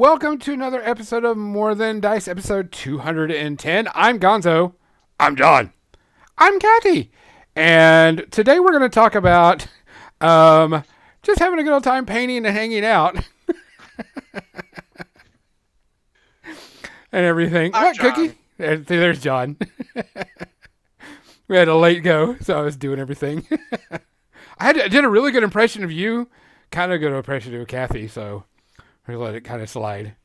welcome to another episode of More Than Dice, episode 210. I'm Gonzo. I'm John. I'm Kathy. And today we're going to talk about just having a good old time painting and hanging out. And everything. I'm What, John. Cookie? There's John. We had a late go, so I was doing everything. I did a really good impression of you, kind of good impression of Kathy, so I let it kind of slide.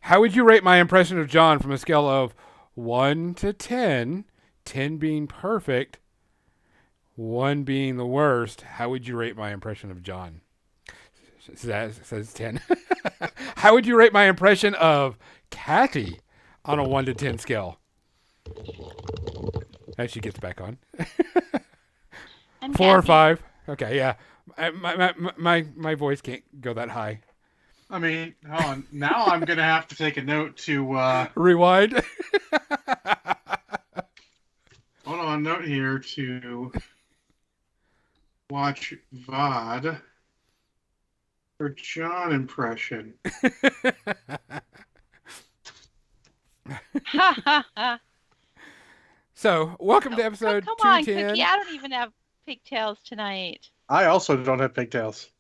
How would you rate my impression of John from a scale of 1 to 10, 10 being perfect, 1 being the worst? How would you rate my impression of John? Says 10. How would you rate my impression of Kathy on a 1 to 10 scale? As she gets back on. 4 or 5. Okay, yeah. My voice can't go that high. I mean, hold on. Now I'm going to have to take a note to... Rewind. Hold on, note here to watch VOD for John impression. So, welcome to episode 210. Come on, Cookie. I don't even have pigtails tonight. I also don't have pigtails.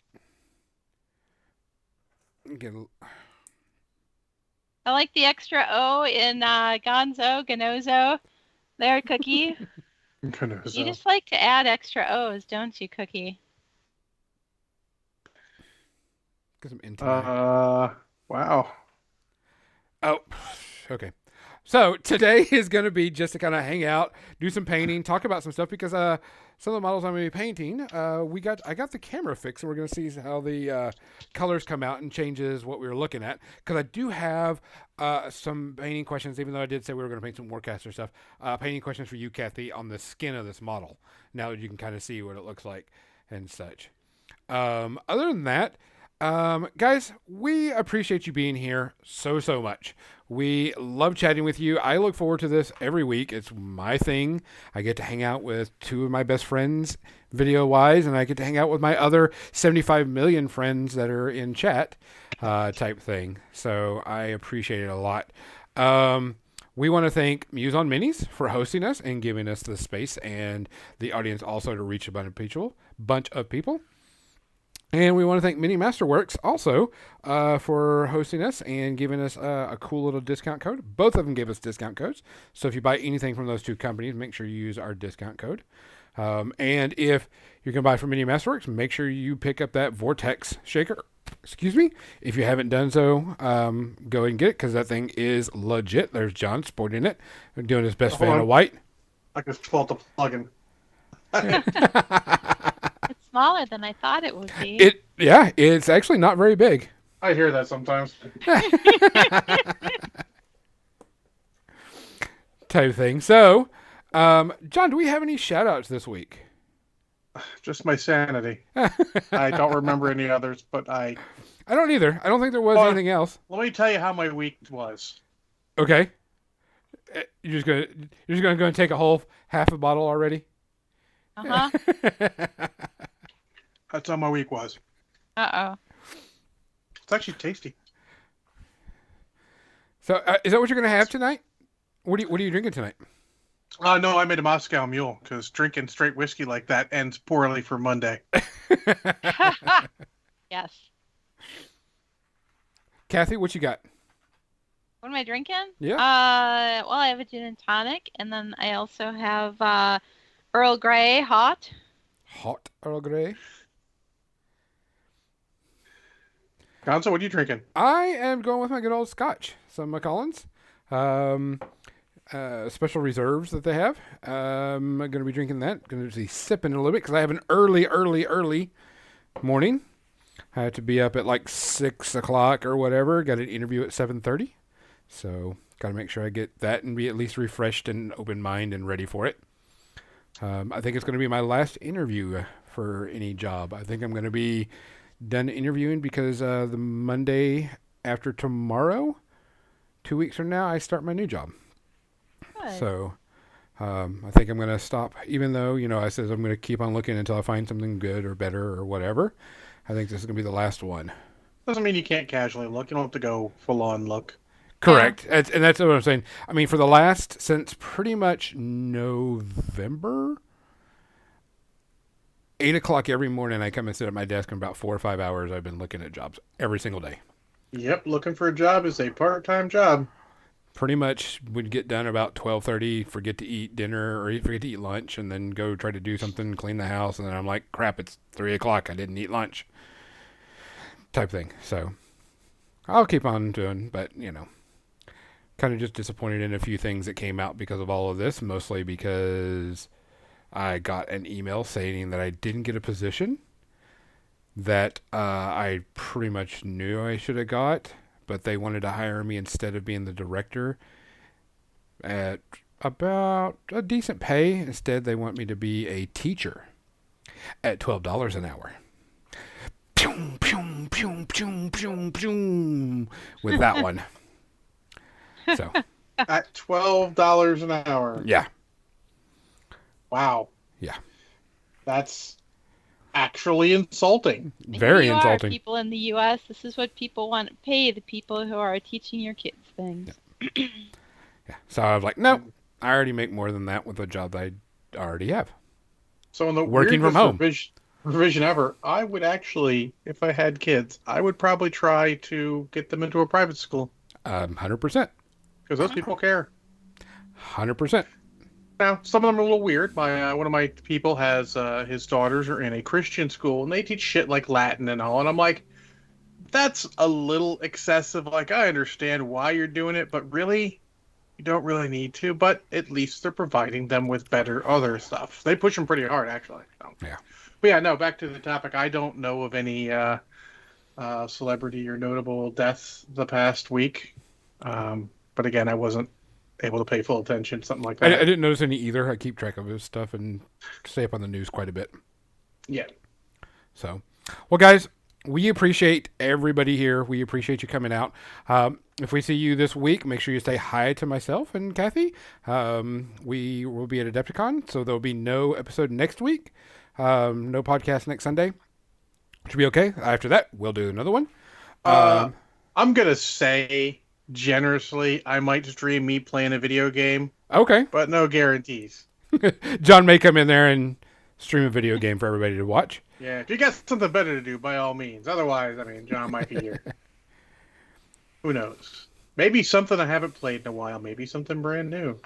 I like the extra O in Ganozo. There, Cookie. You just like to add extra O's, don't you, Cookie? Because I'm into wow. Oh, okay. So today is going to be just to kind of hang out, do some painting, talk about some stuff because some of the models I'm going to be painting, I got the camera fixed, and we're going to see how the colors come out and changes what we were looking at. Because I do have some painting questions, even though I did say we were going to paint some Warcaster stuff. Painting questions for you, Kathy, on the skin of this model. Now that you can kind of see what it looks like and such. Other than that, guys, we appreciate you being here so much. We love chatting with you. I look forward to this every week. It's my thing. I get to hang out with 2 of my best friends video-wise, and I get to hang out with my other 75 million friends that are in chat type thing. So I appreciate it a lot. We want to thank Muse on Minis for hosting us and giving us the space and the audience also to reach a bunch of people. And we want to thank Mini Masterworks also for hosting us and giving us a cool little discount code. Both of them gave us discount codes. So if you buy anything from those 2 companies, make sure you use our discount code. And if you're going to buy from Mini Masterworks, make sure you pick up that Vortex shaker. Excuse me. If you haven't done so, go and get it because that thing is legit. There's John sporting it, doing his best fan of white. I just pulled the plug-in. It's smaller than I thought it would be. It's actually not very big. I hear that sometimes. Type thing. So, John, do we have any shout-outs this week? Just my sanity. I don't remember any others, but I don't either. I don't think there was anything else. Let me tell you how my week was. Okay. You're just gonna go and take a whole half a bottle already? Uh-huh. That's how my week was. Uh-oh. It's actually tasty. So, is that what you're going to have tonight? What are you drinking tonight? No, I made a Moscow Mule because drinking straight whiskey like that ends poorly for Monday. Yes. Kathy, what you got? What am I drinking? Yeah. Well, I have a gin and tonic, and then I also have Earl Grey hot. Hot Earl Grey. Gonzo, what are you drinking? I am going with my good old Scotch. Some Macallans. Special reserves that they have. I'm going to be drinking that. Going to be sipping a little bit because I have an early morning. I have to be up at like 6 o'clock or whatever. Got an interview at 7:30. So got to make sure I get that and be at least refreshed and open mind and ready for it. I think it's going to be my last interview for any job. I think I'm going to be done interviewing because the Monday after tomorrow, 2 weeks from now, I start my new job. Good. So I think I'm going to stop, even though, I said I'm going to keep on looking until I find something good or better or whatever. I think this is going to be the last one. Doesn't mean you can't casually look. You don't have to go full on look. Correct. And that's what I'm saying. I mean, for the last, since pretty much November, 8 o'clock every morning, I come and sit at my desk, and about 4 or 5 hours, I've been looking at jobs every single day. Yep, looking for a job is a part-time job. Pretty much would get done about 12:30, forget to eat dinner or forget to eat lunch, and then go try to do something, clean the house, and then I'm like, crap, it's 3 o'clock, I didn't eat lunch, type thing. So I'll keep on doing, but, kind of just disappointed in a few things that came out because of all of this, mostly because I got an email saying that I didn't get a position that I pretty much knew I should have got, but they wanted to hire me instead of being the director at about a decent pay. Instead, they want me to be a teacher at $12 an hour. Pew, pew, pew, pew, pew, pew, with that one. So at $12 an hour. Yeah. Wow. Yeah. That's actually insulting. Very insulting. People in the U.S., this is what people want to pay the people who are teaching your kids things. Yeah. So I was like, no, I already make more than that with a job that I already have. So in the working from home revision ever, I would actually, if I had kids, I would probably try to get them into a private school. 100%. Because those people care. 100%. Now, some of them are a little weird. One of my people has his daughters are in a Christian school, and they teach shit like Latin and all. And I'm like, that's a little excessive. Like, I understand why you're doing it, but really, you don't really need to. But at least they're providing them with better other stuff. They push them pretty hard, actually. So. Yeah. But yeah, no, back to the topic. I don't know of any celebrity or notable deaths the past week. But again, I wasn't able to pay full attention, something like that. I didn't notice any either. I keep track of his stuff and stay up on the news quite a bit. Yeah. So, well, guys, we appreciate everybody here. We appreciate you coming out. If we see you this week, make sure you say hi to myself and Kathy. We will be at Adepticon, so there'll be no episode next week. No podcast next Sunday. Should be okay. After that, we'll do another one. I'm going to say generously, I might stream me playing a video game. Okay. But no guarantees. John may come in there and stream a video game for everybody to watch. Yeah, if you got something better to do, by all means. Otherwise, I mean, John might be here. Who knows? Maybe something I haven't played in a while. Maybe something brand new.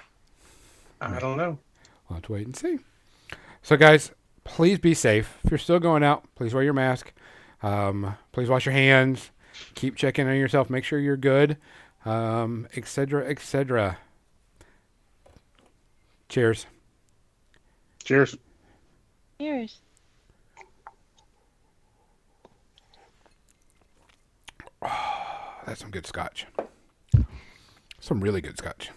I don't know. We'll have to wait and see. So, guys, please be safe. If you're still going out, please wear your mask. Please wash your hands. Keep checking on yourself. Make sure you're good. Etc., etc. Cheers. Cheers. Cheers. Oh, that's some good scotch. Some really good scotch.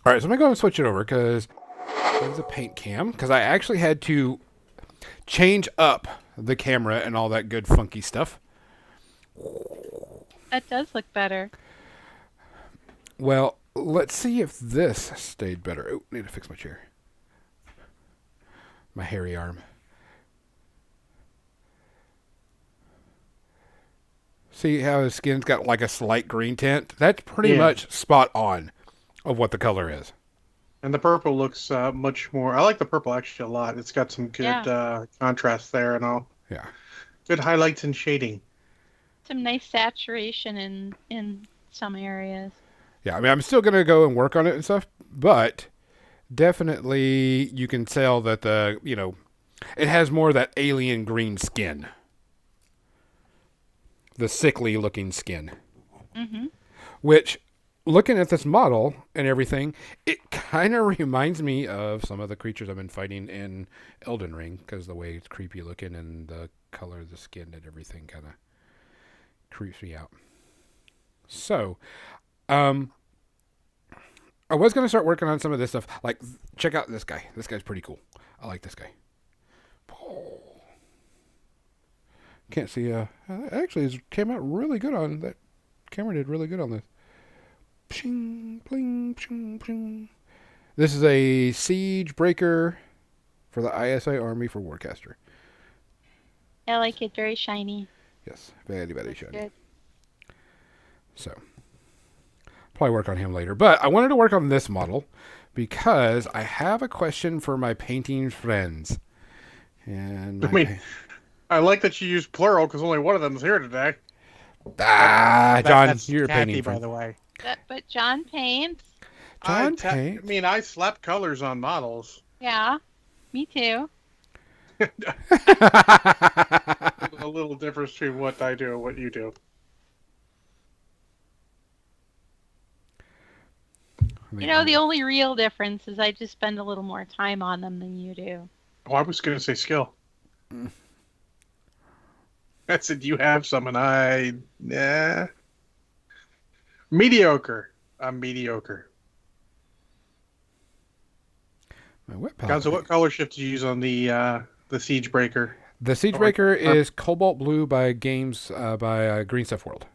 All right, so I'm going to go and switch it over because there's a paint cam. Because I actually had to change up the camera and all that good funky stuff. That does look better. Well, let's see if this stayed better. Oh, need to fix my chair. My hairy arm. See how his skin's got like a slight green tint? That's pretty much spot on of what the color is. And the purple looks much more... I like the purple actually a lot. It's got some good contrast there and all. Yeah. Good highlights and shading. Some nice saturation in some areas. Yeah, I mean, I'm still going to go and work on it and stuff, but definitely you can tell that it has more of that alien green skin. The sickly looking skin. Mm-hmm. Which, looking at this model and everything, it kind of reminds me of some of the creatures I've been fighting in Elden Ring, because the way it's creepy looking and the color of the skin and everything kind of creeps me out. So, I was going to start working on some of this stuff. Like, check out this guy. This guy's pretty cool. I like this guy. Oh. Can't see. Actually, it came out really good on that. Camera did really good on this. Pshing, pling, pshing, pshing. This is a siege breaker for the ISI Army for Warcaster. I like it. Very shiny. Yes, very, very That's shiny. good. So, probably work on him later. But I wanted to work on this model because I have a question for my painting friends. And I mean, I like that you use plural because only one of them is here today. John, That's you're a Kathy, painting by friend. the way. But John paints. John I paints. mean, I slap colors on models. Yeah, me too. A little difference between what I do and what you do. The only real difference is I just spend a little more time on them than you do. Oh, I was going to say skill. I said you have some, and mediocre. I'm mediocre. Gonzo, what color shift did you use on the Siege Breaker? The Siegebreaker is Cobalt Blue by Games by Green Stuff World.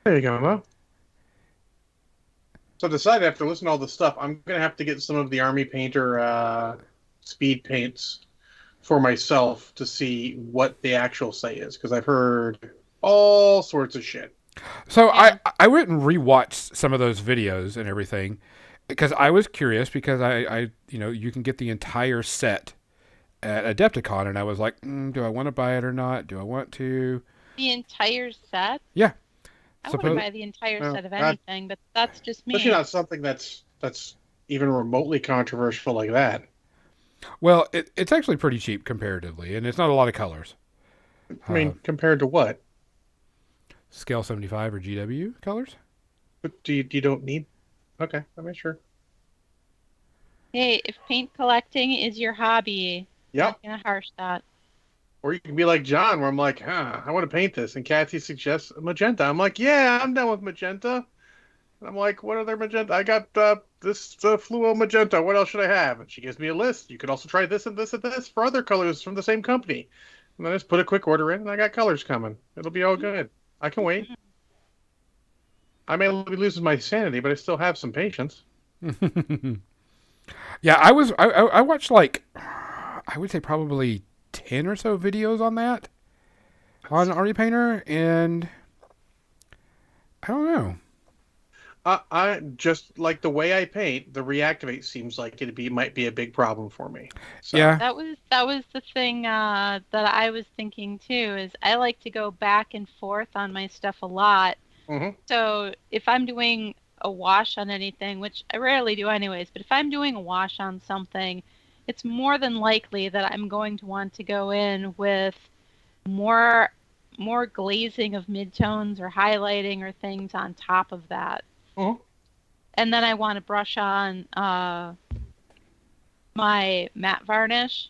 There you go, Mo. So I decided after listening to all this stuff, I'm gonna have to get some of the Army Painter speed paints for myself to see what the actual say is, because I've heard all sorts of shit. So I went and rewatched some of those videos and everything because I was curious because I you can get the entire set at Adepticon and I was like, do I want to buy it or not? Do I want to? The entire set? Yeah. I wouldn't buy the entire set of anything, but that's just me. Especially not something that's even remotely controversial like that. Well, it's actually pretty cheap comparatively, and it's not a lot of colors. I mean, compared to what? Scale 75 or GW colors? But you don't need? Okay, I'm not sure. Hey, if paint collecting is your hobby, I'm not gonna harsh that. Or you can be like John, where I'm like, I want to paint this, and Kathy suggests magenta. I'm like, yeah, I'm done with magenta. And I'm like, what other magenta? I got this fluo magenta. What else should I have? And she gives me a list. You could also try this and this and this for other colors from the same company. And then I just put a quick order in, and I got colors coming. It'll be all good. I can wait. I may be losing my sanity, but I still have some patience. Yeah, I watched like I would say probably 10 or so videos on that on Army Painter, and I don't know. I just like the way I paint. The reactivate seems like might be a big problem for me. So. Yeah, that was the thing that I was thinking too. Is I like to go back and forth on my stuff a lot. Mm-hmm. So if I'm doing a wash on anything, which I rarely do anyways, but if I'm doing a wash on something, it's more than likely that I'm going to want to go in with more glazing of midtones or highlighting or things on top of that. Mm-hmm. And then I want to brush on my matte varnish,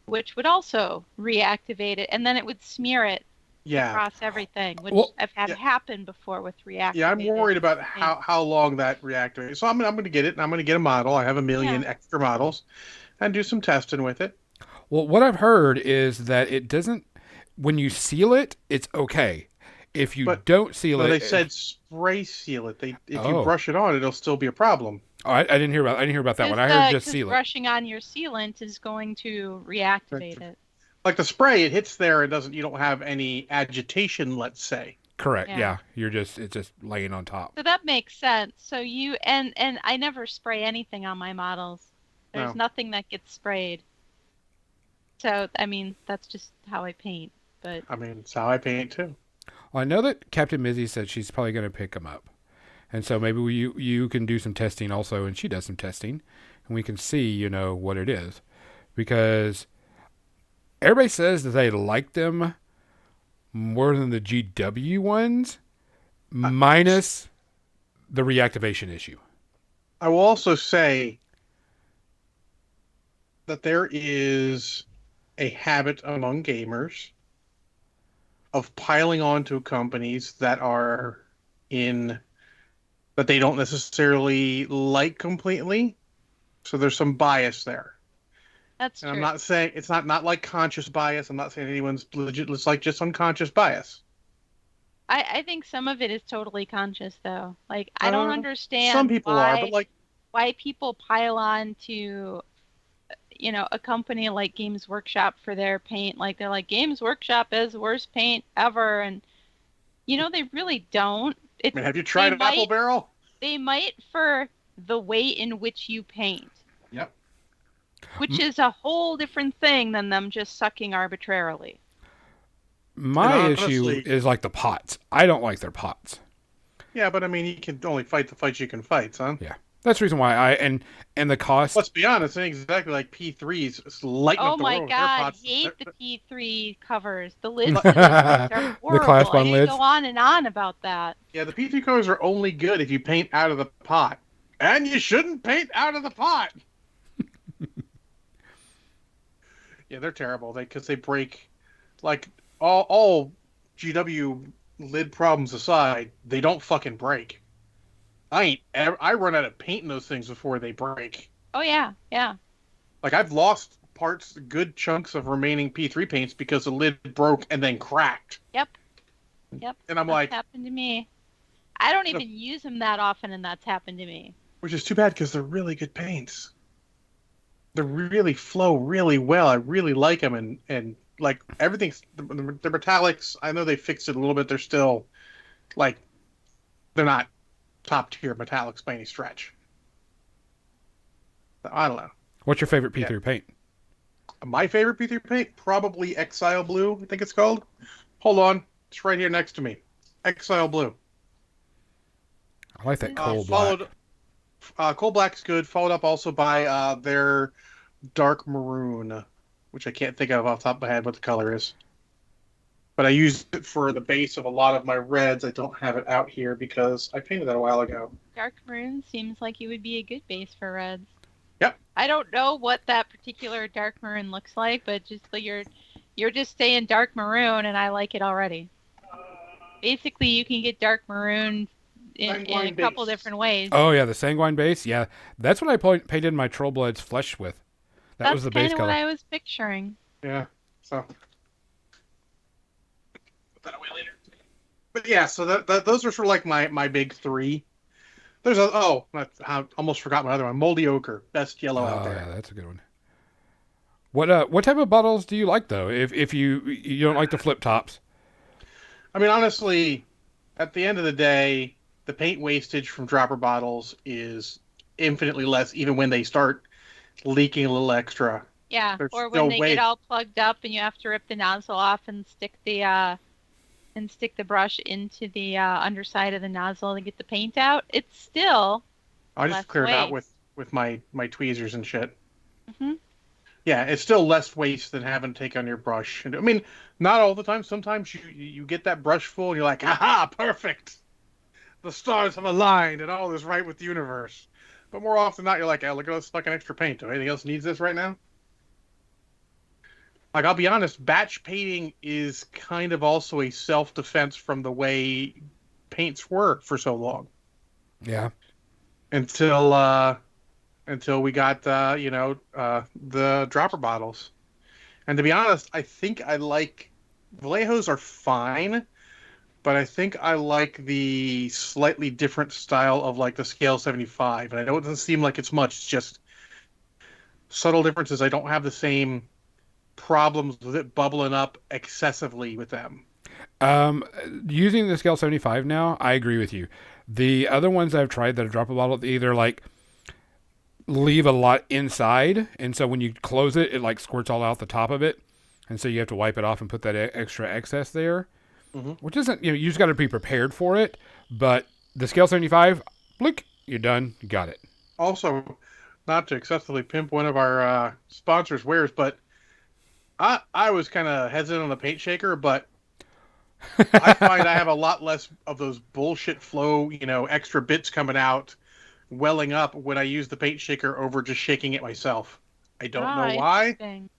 which would also reactivate it, and then it would smear it across everything, which I've had happen before with reactivated. Yeah, I'm worried about how long that reactivates. So I'm going to get it, and I'm going to get a model. I have a million extra models, and do some testing with it. Well, what I've heard is that it doesn't. When you seal it, it's okay. If you don't seal it, they said spray seal it. If you brush it on, it'll still be a problem. Oh, I didn't hear about that one. I heard just seal it. Brushing on your sealant is going to reactivate it. Like the spray, it hits there. You don't have any agitation. Let's say. Correct. Yeah. It's just laying on top. So that makes sense. So you and I never spray anything on my models. There's nothing that gets sprayed. So I mean, that's just how I paint. But I mean, it's how I paint too. Well, I know that Captain Mizzy said she's probably going to pick them up. And so maybe you can do some testing also, and she does some testing, and we can see, what it is. Because everybody says that they like them more than the GW ones, minus the reactivation issue. I will also say that there is a habit among gamers of piling on to companies that they don't necessarily like completely. So there's some bias there. That's true. I'm not saying it's not like conscious bias. I'm not saying anyone's legit. It's like just unconscious bias. I think some of it is totally conscious though. Like I don't understand. Some people are, but why people pile on to, a company like Games Workshop for their paint. Like they're like Games Workshop is the worst paint ever, and they really don't. I mean, have you They tried Apple might Barrel? they might for the way in which you paint, Yep. which is a whole different thing than them just sucking arbitrarily. My And issue honestly, is like the pots. I don't like their pots. yeah, but I mean, you can only fight the fights you can fight, son. Yeah, that's the reason why and the cost. Let's be honest, it ain't exactly like P3's. It's lighting Oh up the my world with their God, pots. hate the P3 covers. The lids The to those things are horrible. class I bond could lids. go on and on about that. Yeah, the P3 colors are only good if you paint out of the pot. And you shouldn't paint out of the pot. Yeah, they're terrible. Because they break, like, all GW lid problems aside, they don't fucking break. I run out of paint in those things before they break. Oh yeah, yeah. Like, I've lost good chunks of remaining P3 paints because the lid broke and then cracked. Yep. And I'm That's like, happened to me. I don't even use them that often, and that's happened to me. which is too bad because they're really good paints. They really flow really well. I really like them, and like everything's the metallics. I know they fixed it a little bit. They're still like they're not top tier metallics by any stretch. I don't know. What's your favorite P3 paint? My favorite P3 paint, probably Exile Blue. I think it's called. Hold on, it's right here next to me. Exile Blue. I like that coal black. Followed. Coal Black's good. Followed up also by their Dark Maroon, which I can't think of off the top of my head what the color is. But I used it for the base of a lot of my reds. I don't have it out here because I painted that a while ago. Dark maroon seems like it would be a good base for reds. Yep. I don't know what that particular dark maroon looks like, but just you're just saying dark maroon, and I like it already. Basically, you can get dark maroon in a couple different ways. Oh yeah, the sanguine base. Yeah, that's what I painted my Trollbloods flesh with. That was the base That's kind of color. what I was picturing. Yeah. So put that away later. But yeah, so those are sort of like my big three. There's I almost forgot my other one. Moldy Ochre, best yellow out there. Yeah, that's a good one. What type of bottles do you like though? If you don't like the flip tops. I mean, honestly, at the end of the day, the paint wastage from dropper bottles is infinitely less, even when they start leaking a little extra. Yeah, There's or no when they way- get all plugged up and you have to rip the nozzle off and stick the brush into the underside of the nozzle to get the paint out. It's still I just less cleared it out waste. with my tweezers and shit. hmm Yeah, it's still less waste than having to take on your brush. And I mean, not all the time. Sometimes you get that brush full and you're like, aha, perfect. The stars have aligned and all is right with the universe. But more often than not, you're like, oh, look at this fucking extra paint. Do anything else needs this right now? Like, I'll be honest, batch painting is kind of also a self-defense from the way paints were for so long. Yeah. Until we got the dropper bottles. And to be honest, I think I like Vallejos are fine, but I think I like the slightly different style of like the scale 75. And I know it doesn't seem like it's much, it's just subtle differences. I don't have the same problems with it bubbling up excessively with them. Using the scale 75 now, I agree with you. The other ones I've tried that have dropped a bottle, they either like leave a lot inside, and so when you close it, it like squirts all out the top of it, and so you have to wipe it off and put that extra excess there, which isn't, you just got to be prepared for it. But the scale 75, blink, you're done, you got it. Also, not to excessively pimp one of our sponsors' wares, but I was kind of hesitant on the paint shaker, but I find I have a lot less of those bullshit flow, extra bits coming out, welling up when I use the paint shaker over just shaking it myself. I don't know why. Interesting.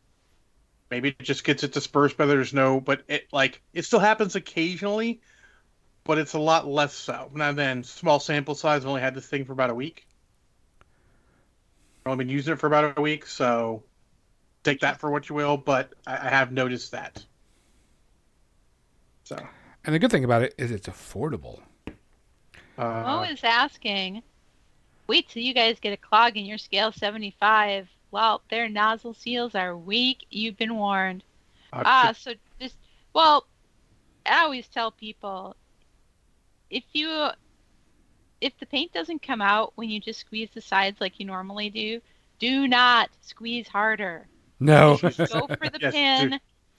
Maybe it just gets it dispersed, but it still happens occasionally, but it's a lot less so. Now then, small sample size. I've only had this thing for about a week. I've only been using it for about a week, so take that for what you will, but I have noticed that. So. And the good thing about it is it's affordable. Mo is asking, wait till you guys get a clog in your scale 75 well, their nozzle seals are weak. You've been warned. Uh, So just, well, I always tell people if you if the paint doesn't come out when you just squeeze the sides like you normally do not squeeze harder. No. Just go for the yes, dude, pin,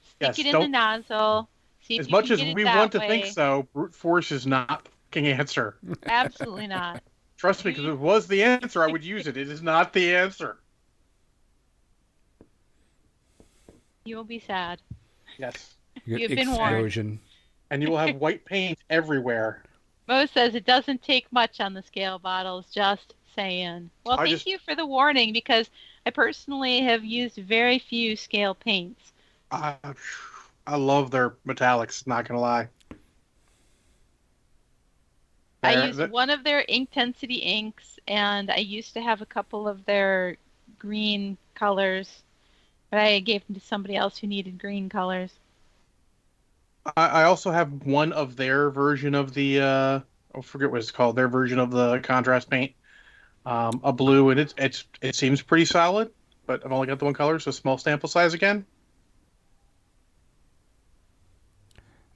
stick yes. it in the Don't. nozzle, see if As you much can as get it we want that to think way. so, brute force is not the fucking answer. Absolutely not. Trust me, because if You it was the answer, I would use it. It is not the answer. you will be sad. Yes, You get You've been warned. explosion. and you will have white paint everywhere. Mo says it doesn't take much on the scale bottles, just saying. Well, I thank just, you for the warning because I personally have used very few scale paints. I, I love their metallics. Not gonna lie. I They're, used they one of their Intensity inks, and I used to have a couple of their green colors, but I gave them to somebody else who needed green colors. I also have one of their version of the I forget what it's called. Their version of the contrast paint, a blue, and it seems pretty solid. But I've only got the one color, so small sample size again.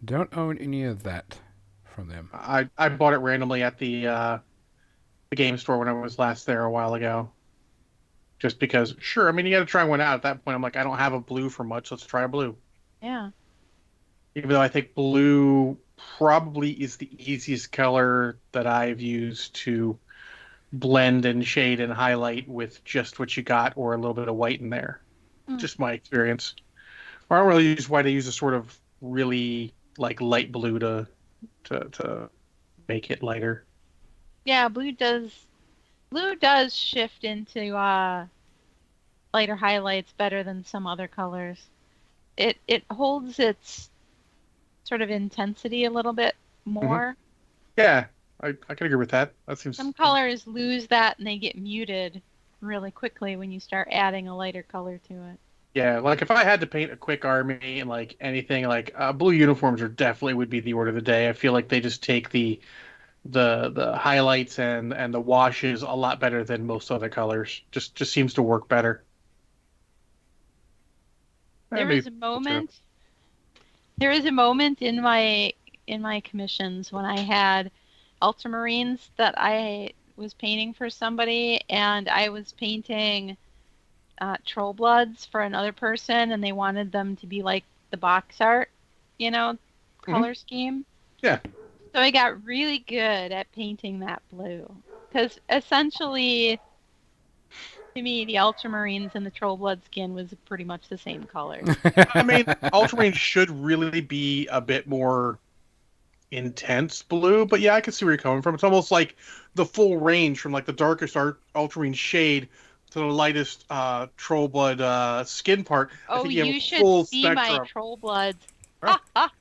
Don't own any of that from them. I bought it randomly at the game store when I was last there a while ago. Just because, sure. I mean, you got to try one out. At that point, I'm like, I don't have a blue for much. Let's try a blue. Yeah. Even though I think blue probably is the easiest color that I've used to blend and shade and highlight with just what you got or a little bit of white in there. Hmm. Just my experience. I don't really use white. I use a sort of really like light blue to make it lighter. Yeah, blue does shift into lighter highlights better than some other colors. It holds its sort of intensity a little bit Hmm. more. Yeah, I can agree with that. That Some seems colors lose that and they get muted really quickly when you start adding a lighter color to it. yeah. Like if I had to paint a quick army and like anything, like blue uniforms are definitely would be the order of the day. I feel like they just take the highlights and the washes a lot better than most other colors. Just seems to work better. There Maybe is a true. moment there is a moment in my commissions when I had ultramarines that I was painting for somebody and I was painting troll bloods for another person and they wanted them to be like the box art, you know, Hmm. color scheme. Yeah. So I got really good at painting that blue. Because essentially, to me, the ultramarines and the troll blood skin was pretty much the same color. I mean, Ultramarine should really be a bit more intense blue, but yeah, I can see where you're coming from. It's almost like the full range from like the darkest ultramarine shade to the lightest troll blood skin part. I Oh, think you have you a should full see my spectrum. troll bloods. Huh? Ha ha!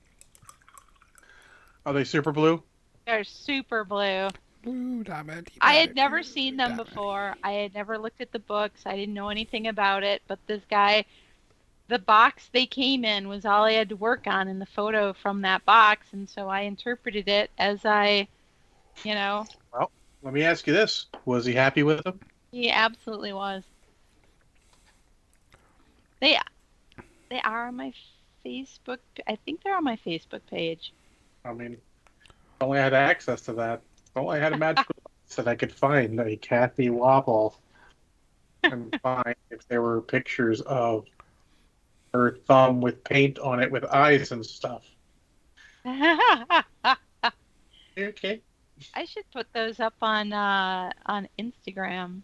Are they super blue? They're super blue. Blue diamond, I had diamond, never seen blue them diamond. before. I had never looked at the books. I didn't know anything about it. But this guy, the box they came in was all I had to work on in the photo from that box. And so I interpreted it as you know, Well, let me ask you this: was he happy with them? he absolutely was. They they are on my Facebook. I think they're on my Facebook page. I mean, if only I had access to that. If only I had a magical device that I could find a Kathy Wobble and find if there were pictures of her thumb with paint on it with eyes and stuff. I Okay. should put those up on Instagram.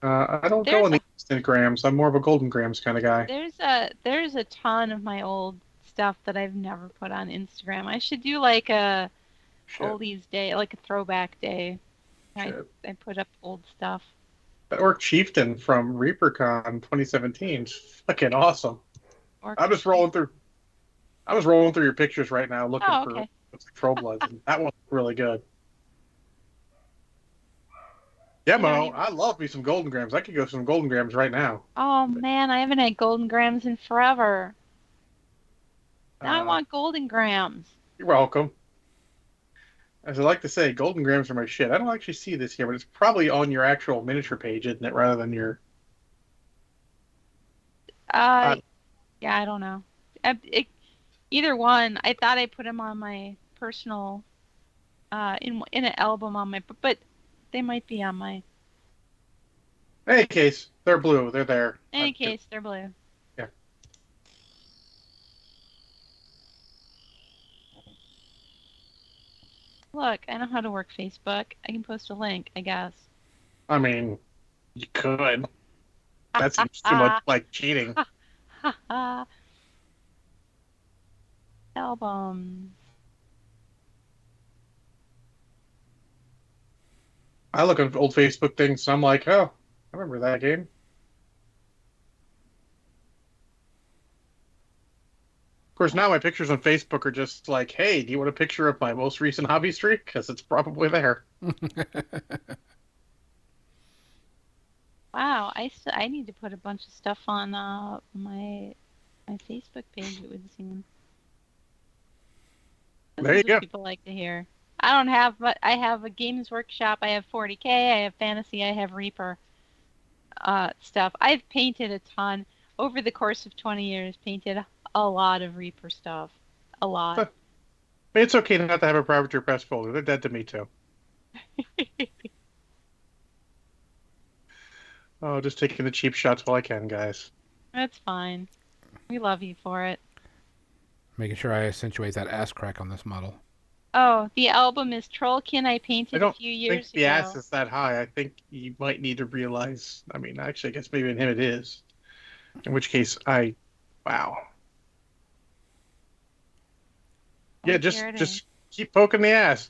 I don't go There's on a the Instagrams. I'm more of a Golden Grams kind of guy. there's a ton of my old stuff that I've never put on Instagram. I should do like a Shit, oldies day, like a throwback day. I shit. I put up old stuff. That Orc Chieftain from ReaperCon 2017 is fucking awesome. Or I'm just rolling through. I was rolling through your pictures right now looking oh, for okay. Troll Bloods, and that one's really good. Yeah, I don't Mo, even. I love me some Golden Grams. I could go some Golden Grams right now. Oh man, I haven't had golden grams in forever. Now I Uh, want golden grams. you're welcome. As I like to say, Golden Grams are my shit. I don't actually see this here, but it's probably on your actual miniature page, isn't it? Rather than your. Uh, Uh, yeah, I don't know. Either one. I thought I put them on my personal, in an album on my, but they might be on my. in any case, they're blue. They're there. In any case, they're blue. Yeah. Look, I know how to work Facebook. I can post a link, I guess. I mean, you could. Ha That ha seems too much ha like cheating. ha ha ha. Album. I look at old Facebook things, and I'm like, oh, I remember that game. Of course, now my pictures on Facebook are just like, hey, do you want a picture of my most recent hobby streak? Because it's probably there. Wow, I need to put a bunch of stuff on my Facebook page. It would seem. This There is you what go. people like to hear. I don't have, but I have a Games Workshop. I have 40K. I have Fantasy. I have Reaper stuff. I've painted a ton over the course of 20 years. Painted a lot of Reaper stuff. A lot. It's okay not to have a private press folder. They're dead to me too. Oh, just taking the cheap shots while I can, guys. That's fine. We love you for it. Making sure I accentuate that ass crack on this model. Oh, the album is Trollkin. I I painted a don't few think years the ass ago. is that high. I think you might need to realize. I mean, actually, I guess maybe in him it is. In which case, wow. Oh, Yeah, here it is. just keep poking the ass.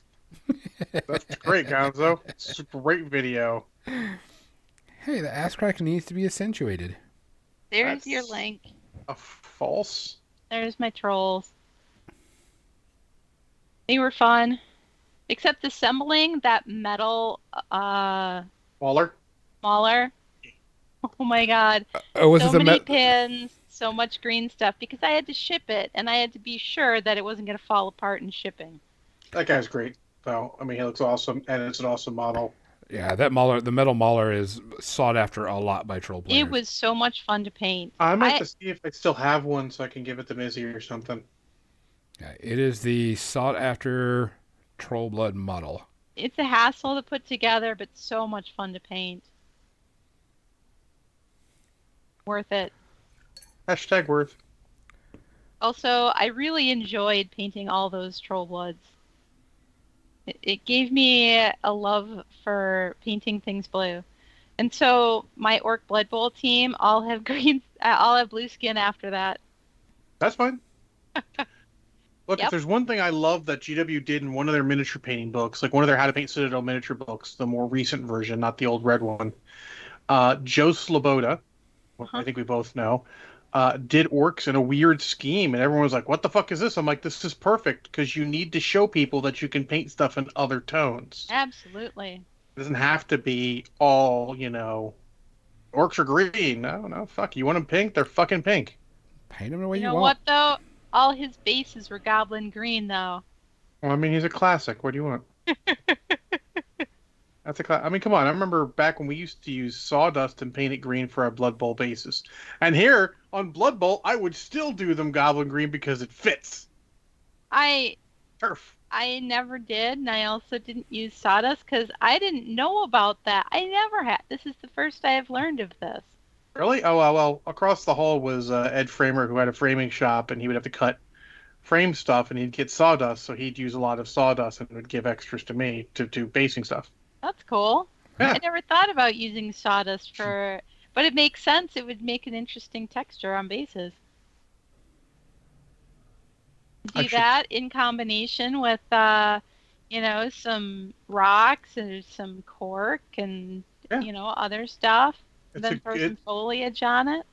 That's great, Gonzo. It's a great video. Hey, the ass crack needs to be accentuated. There's your That's link. a false There's my trolls. They were fun. Except assembling that metal Waller. mauler. Oh my God. Oh, was So this a many met? pins, so much green stuff because I had to ship it and I had to be sure that it wasn't going to fall apart in shipping. That guy's great, though. I mean, he looks awesome, and it's an awesome model. Yeah, that mauler, the metal mauler, is sought after a lot by troll It players. was so much fun to paint. I might have to see if I still have one so I can give it to Mizzy or something. Yeah, it is the sought after troll blood model. It's a hassle to put together, but so much fun to paint. Worth it. Hashtag worth. Also, I really enjoyed painting all those troll bloods. It gave me a love for painting things blue. And so my Orc Blood Bowl team all have green, all have blue skin after that. That's fine. Look, if Yep. there's one thing I love that GW did in one of their miniature painting books, like one of their How to Paint Citadel miniature books, the more recent version, not the old red one, Joe Sloboda, who I Uh-huh. think we both know, did orcs in a weird scheme, and everyone was like, "What the fuck is this?" I'm like, "This is perfect because you need to show people that you can paint stuff in other tones. Absolutely. It doesn't have to be all, orcs are green. No, no, fuck. You want them pink? They're fucking pink." Paint them the way You you know want. what though? All his bases were goblin green though. Well, I mean, he's a classic. What do you want? I mean, come on. I remember back when we used to use sawdust and paint it green for our Blood Bowl bases. And here on Blood Bowl, I would still do them goblin green because it fits. I Turf. I never did, and I also didn't use sawdust because I didn't know about that. I never had. This is the first I have learned of this. Really? Oh, well, across the hall was Ed Framer, who had a framing shop, and he would have to cut frame stuff, and he'd get sawdust, so he'd use a lot of sawdust and would give extras to me to do basing stuff. That's cool. Yeah. I never thought about using sawdust for, but it makes sense. It would make an interesting texture on bases. I Do should. that in combination with, some rocks and some cork and, Yeah. other stuff. It's a Then throw good. some foliage on it.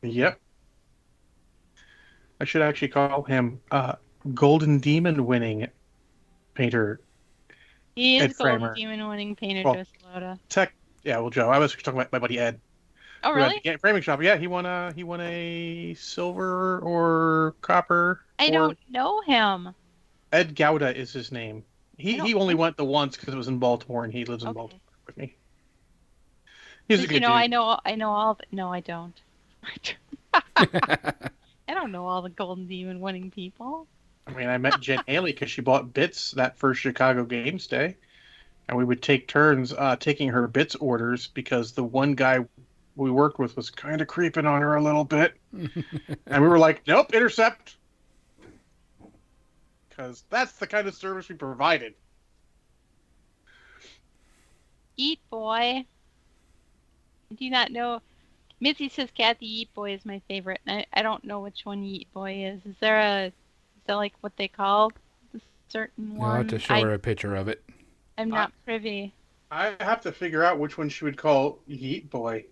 Yep. I should actually call him Golden Demon winning painter He Ed is Golden Framer. Demon winning painter Well, Joe Slotta. Tech. Yeah, well, Joe. I was talking about my buddy Ed, Oh, who had really? the framing shop. Yeah, he won a silver or copper I or don't know him. Ed Gouda is his name. I He don't only think. went the once because it was in Baltimore and he lives in Okay. Baltimore with me. He's a Because good dude. I know all of it. No, I don't. I don't know all the Golden Demon winning people. I mean, I met Jen Haley because she bought bits that first Chicago Games Day, and we would take turns taking her bits orders because the one guy we worked with was kind of creeping on her a little bit, and we were like, "Nope, intercept," because that's the kind of service we provided. Eat Boy. Do you not know? Mitzi says Kathy Eat Boy is my favorite. And I don't know which one Eat Boy is. Is that like what they call the certain You'll have to one? show her a picture of it. I'm I, not privy. I have to figure out which one she would call Yeet Boy.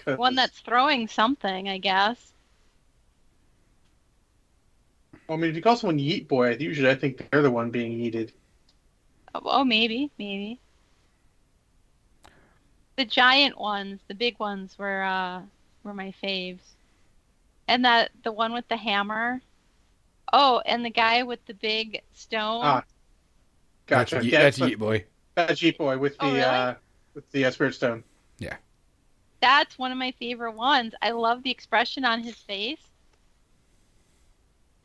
One that's throwing something, I guess. I mean, if you call someone Yeet Boy, usually I think they're the one being yeeted. Oh, maybe. The giant ones, the big ones were my faves. And the one with the hammer. Oh, and the guy with the big stone. Ah, gotcha. That's Yeet Boy. That's Yeet Boy with Oh, the really? Spirit Stone. Yeah. That's one of my favorite ones. I love the expression on his face.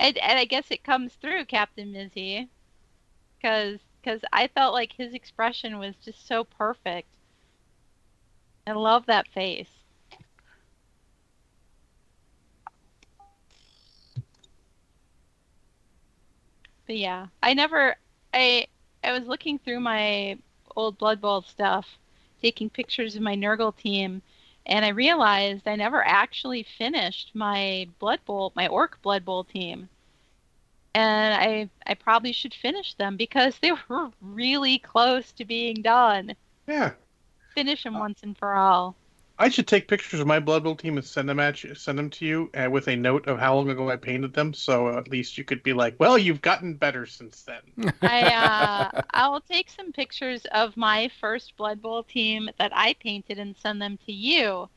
And I guess it comes through, Captain Mizzy. Because I felt like his expression was just so perfect. I love that face. But yeah, I was looking through my old Blood Bowl stuff, taking pictures of my Nurgle team, and I realized I never actually finished my Orc Blood Bowl team. And I probably should finish them because they were really close to being done. Yeah. Finish them once and for all. I should take pictures of my Blood Bowl team and send them to you with a note of how long ago I painted them, so at least you could be like, "Well, you've gotten better since then." I'll take some pictures of my first Blood Bowl team that I painted and send them to you.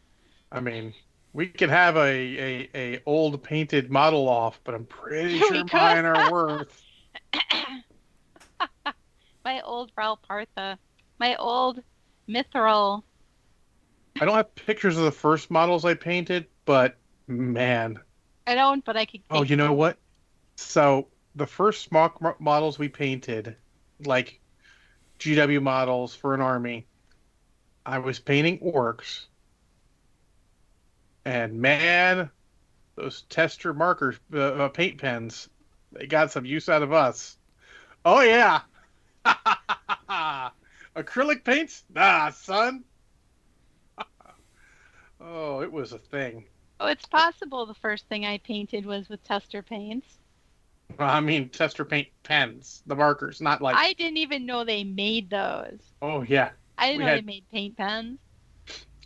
I mean, we could have a old painted model off, but I'm pretty We sure could. mine are worth. My old Ralpartha. My old Mithril. I don't have pictures of the first models I painted, but man. I don't, but I could Oh, take you know some. what? So the first small models we painted, like GW models for an army, I was painting orcs, and man, those tester markers, paint pens, they got some use out of us. Oh yeah, acrylic paints? Nah, son. Oh, it was a thing. Oh, it's possible the first thing I painted was with tester paints. I mean, tester paint pens, the markers, not like. I didn't even know they made those. Oh yeah, I didn't we know they had. made paint pens.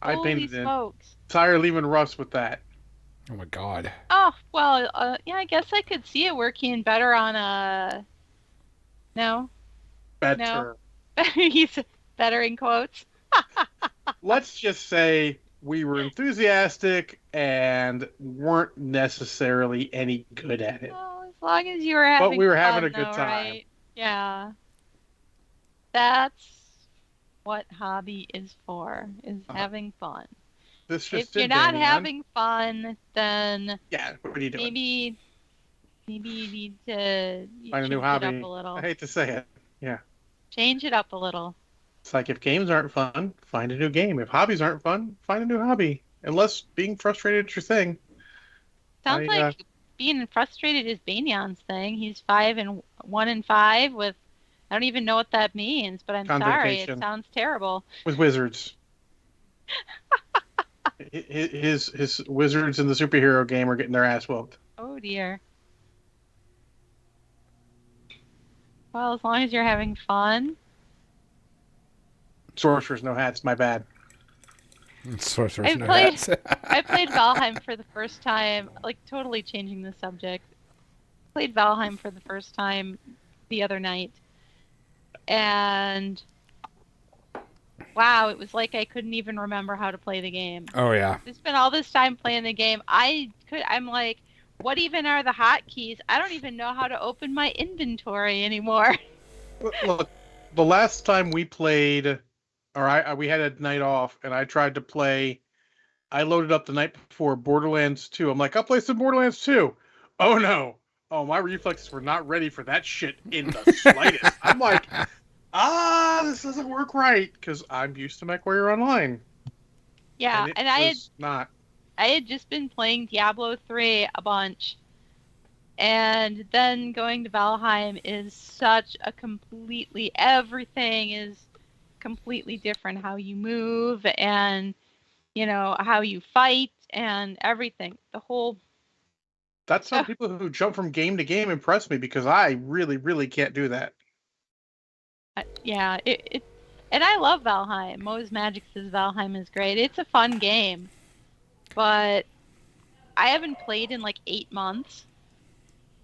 I Holy painted an smokes. entire Lehman Russ with that. Oh my God. Oh, well, yeah, I guess I could see it working better on a... No? Better. He's better in quotes. Let's just say we were enthusiastic and weren't necessarily any good at it. Well, as long as you were having But we were fun, having a good though, time. right? Yeah. That's what hobby is for, is having fun. This If just you're did, not Damien. having fun, then Yeah, what are you doing? maybe you need to Find a new change it hobby. up a little. I hate to say it. Yeah. Change it up a little. It's like if games aren't fun, find a new game. If hobbies aren't fun, find a new hobby. Unless being frustrated is your thing. Sounds like being frustrated is Banyan's thing. He's 1 and 5 with, I don't even know what that means, but I'm sorry, it Convocation. sounds terrible. With wizards. his wizards in the superhero game are getting their ass whooped. Oh dear. Well, as long as you're having fun. Sorcerers, no hats, my bad. Sorcerers, I no played- hats. I played Valheim for the first time, like totally changing the subject. Played Valheim for the first time the other night. And wow, it was like I couldn't even remember how to play the game. Oh yeah. I spent all this time playing the game. I'm like, what even are the hotkeys? I don't even know how to open my inventory anymore. Look, the last time we played, or we had a night off, and I tried to play I loaded up the night before Borderlands 2. I'm like, I'll play some Borderlands 2. Oh no. Oh, my reflexes were not ready for that shit in the slightest. I'm like, this doesn't work right because I'm used to MechWarrior Online, Yeah, and it and was not. I had just been playing Diablo 3 a bunch, and then going to Valheim is such a completely everything is completely different. How you move and how you fight and everything. The whole That's some people who jump from game to game impress me because I really, really can't do that. yeah, it and I love Valheim. Mo's Magic says Valheim is great. It's a fun game, but I haven't played in like 8 months.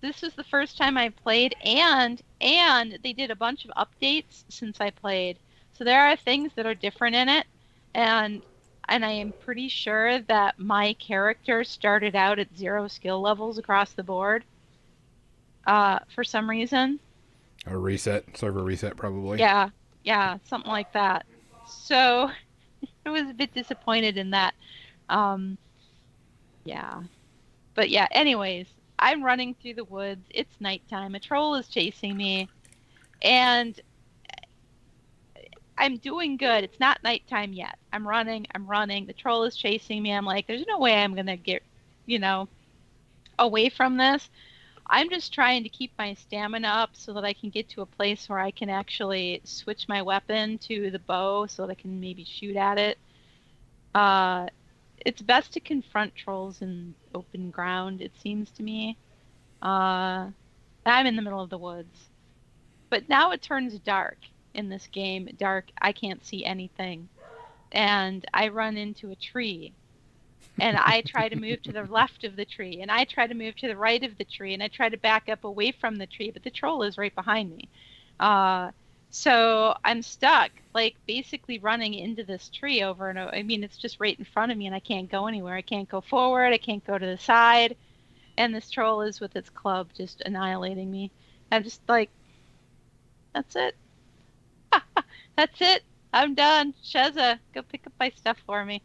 This was the first time I played, and they did a bunch of updates since I played. So there are things that are different in it, and and I am pretty sure that my character started out at 0 skill levels across the board. For some reason. A reset, server reset, probably. Yeah, yeah, something like that. So I was a bit disappointed in that. Um, yeah. But yeah, anyways, I'm running through the woods. It's nighttime. A troll is chasing me, and I'm doing good. It's not nighttime yet. I'm running. I'm running. The troll is chasing me. I'm like, there's no way I'm gonna get, you know, away from this. I'm just trying to keep my stamina up so that I can get to a place where I can actually switch my weapon to the bow so that I can maybe shoot at it. Uh, it's best to confront trolls in open ground, it seems to me. I'm in the middle of the woods. But now it turns dark in this game. Dark, I can't see anything. And I run into a tree. And I try to move to the left of the tree. And I try to move to the right of the tree. And I try to back up away from the tree. But the troll is right behind me. Uh, so I'm stuck, like basically running into this tree over and over. I mean, it's just right in front of me and I can't go anywhere. I can't go forward. I can't go to the side. And this troll is with its club just annihilating me. I'm just like, that's it. That's it. I'm done. Sheza, go pick up my stuff for me.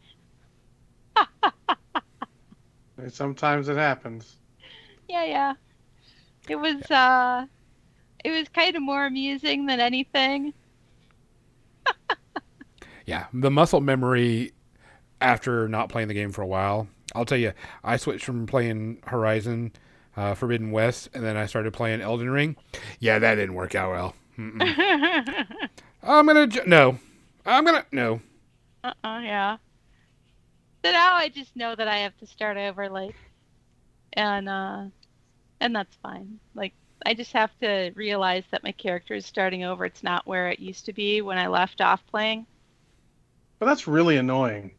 Sometimes it happens. Yeah, yeah. It was it was kind of more amusing than anything. Yeah, the muscle memory after not playing the game for a while. I'll tell you, I switched from playing Horizon Forbidden West, and then I started playing Elden Ring. Yeah, that didn't work out well. No. No. Yeah. So now I just know that I have to start over, like, and that's fine. Like, I just have to realize that my character is starting over. It's not where it used to be when I left off playing. But that's really annoying.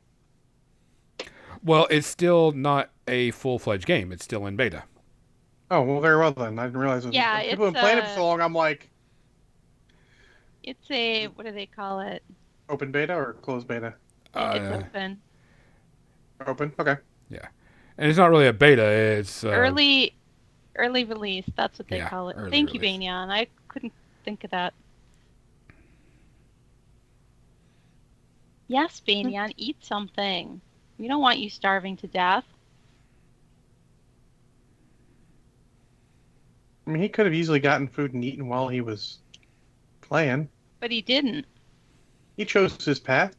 Well, it's still not a full-fledged game. It's still in beta. Oh, well, very well then. I didn't realize it was. Yeah, People have been playing it for so long, I'm like, It's a, what do they call it? open beta or closed beta? It's open. Open? Okay. Yeah, and it's not really a beta. It's Early release. That's what they Yeah, call it. early Thank you, release. Banyan. I couldn't think of that. Yes, Banyan, eat something. We don't want you starving to death. I mean, he could have easily gotten food and eaten while he was playing. But he didn't. He chose his path.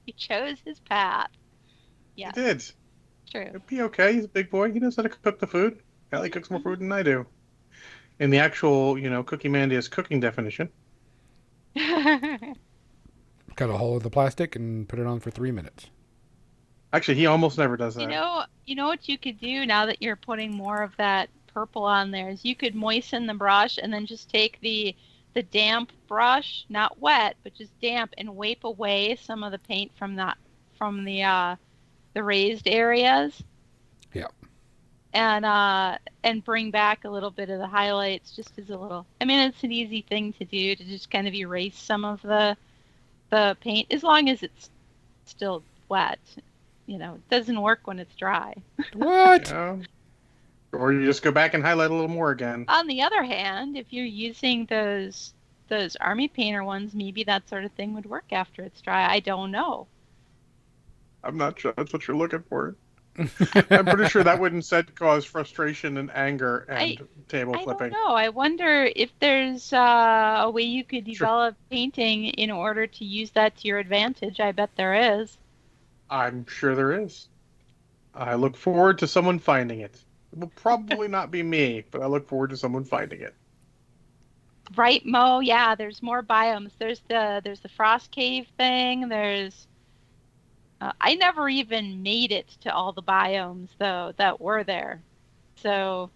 He chose his path. Yes, He did. true. It'd be okay. He's a big boy. He knows how to cook the food. Hell, he cooks more food than I do. In the actual, Cookie Mandia's cooking definition. cut a hole in the plastic and put it on for 3 minutes. Actually, he almost never does that. You know what you could do now that you're putting more of that purple on there is you could moisten the brush and then just take the damp brush, not wet, but just damp, and wipe away some of the paint from the raised areas. Yeah. And bring back a little bit of the highlights just as a little. I mean, it's an easy thing to do to just kind of erase some of the paint as long as it's still wet. It doesn't work when it's dry. What? Or you just go back and highlight a little more again. On the other hand, if you're using those army painter ones, maybe that sort of thing would work after it's dry. I don't know. I'm not sure that's what you're looking for. I'm pretty sure that would instead cause frustration and anger I and table I don't flipping. know. I wonder if there's a way you could Sure. develop painting in order to use that to your advantage. I bet there is. I'm sure there is. I look forward to someone finding it. It will probably not be me, but I look forward to someone finding it. Right, Mo? Yeah, there's more biomes. There's the frost cave thing. There's I never even made it to all the biomes though that were there. So,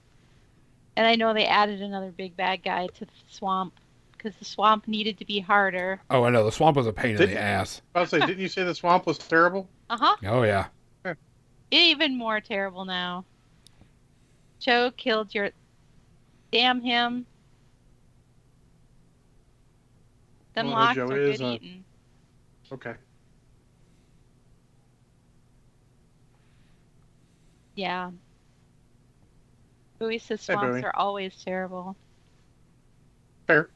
and I know they added another big bad guy to the swamp because the swamp needed to be harder. Oh, I know. The swamp was a pain in the Didn't ass. I'll say, didn't you say the swamp was terrible? Uh-huh. Oh, yeah. Eh, Even more terrible now. Joe killed your damn him. Them well, locks Joe are is good eating. okay. Yeah. Bowie says Hey, swamps Bowie. are always terrible. Fair.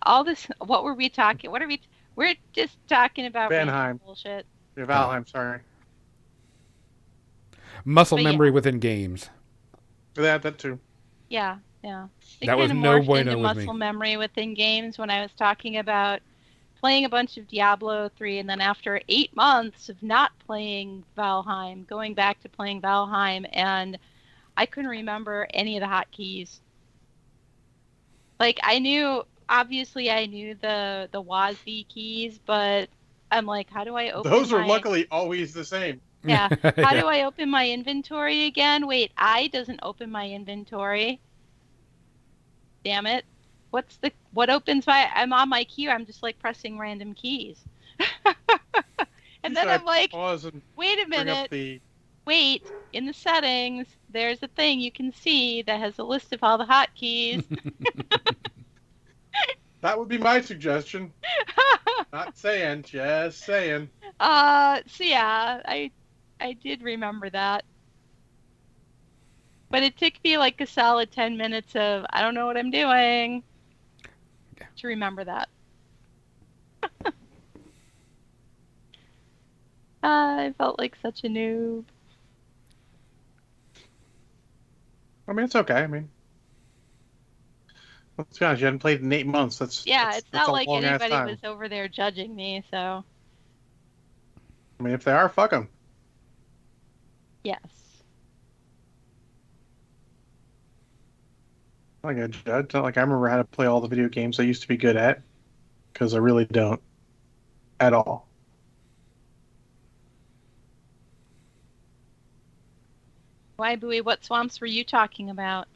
All this, what were we talking? What are we? We're just talking about random Vanheim. bullshit. Yeah, Oh. Valheim, sorry. Muscle But memory yeah, within games. That too. yeah. It That was kind of no morphed into bueno with me. muscle memory within games when I was talking about playing a bunch of Diablo 3, and then after 8 months of not playing Valheim, going back to playing Valheim, and I couldn't remember any of the hotkeys. Like obviously I knew the WASD keys, but I'm like, how do I open Those are my, luckily always the same. yeah, how Yeah. do I open my inventory again? Wait, I doesn't open my inventory. Damn it. What opens I'm on my queue, I'm just like pressing random keys. And then Usually I I'm like, pause and wait a bring up minute, the. wait, in the settings, there's a thing you can see that has a list of all the hotkeys. That would be my suggestion. Not saying, just saying. So yeah, I did remember that. But it took me like a solid 10 minutes of I don't know what I'm doing to remember that. I felt like such a noob. I mean, it's okay. I mean, let's be honest. You hadn't played in 8 months. That's Yeah, that's it's that's not a like long ass anybody time. was over there judging me, so I mean, if they are, fuck them. yes. Like a judge. It's not like I remember how to play all the video games I used to be good at, because I really don't at all. Why, Bowie, what swamps were you talking about?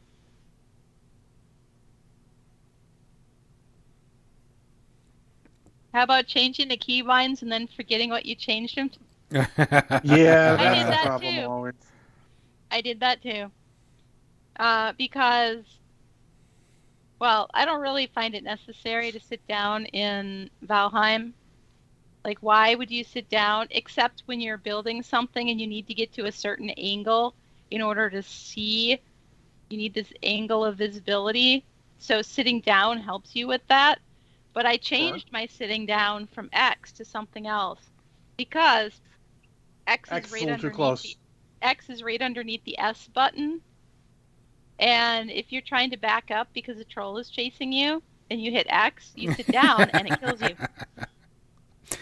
How about changing the keybinds and then forgetting what you changed them to? Yeah, I that's did the that problem too. always. I did that too. Because, well, I don't really find it necessary to sit down in Valheim. Like, why would you sit down except when you're building something and you need to get to a certain angle in order to see? You need this angle of visibility. So sitting down helps you with that. But I Sure. changed my sitting down from X to something else because X is X is a right little too underneath the close. X is right underneath the S button. And if you're trying to back up because a troll is chasing you and you hit X, you sit down and it kills you.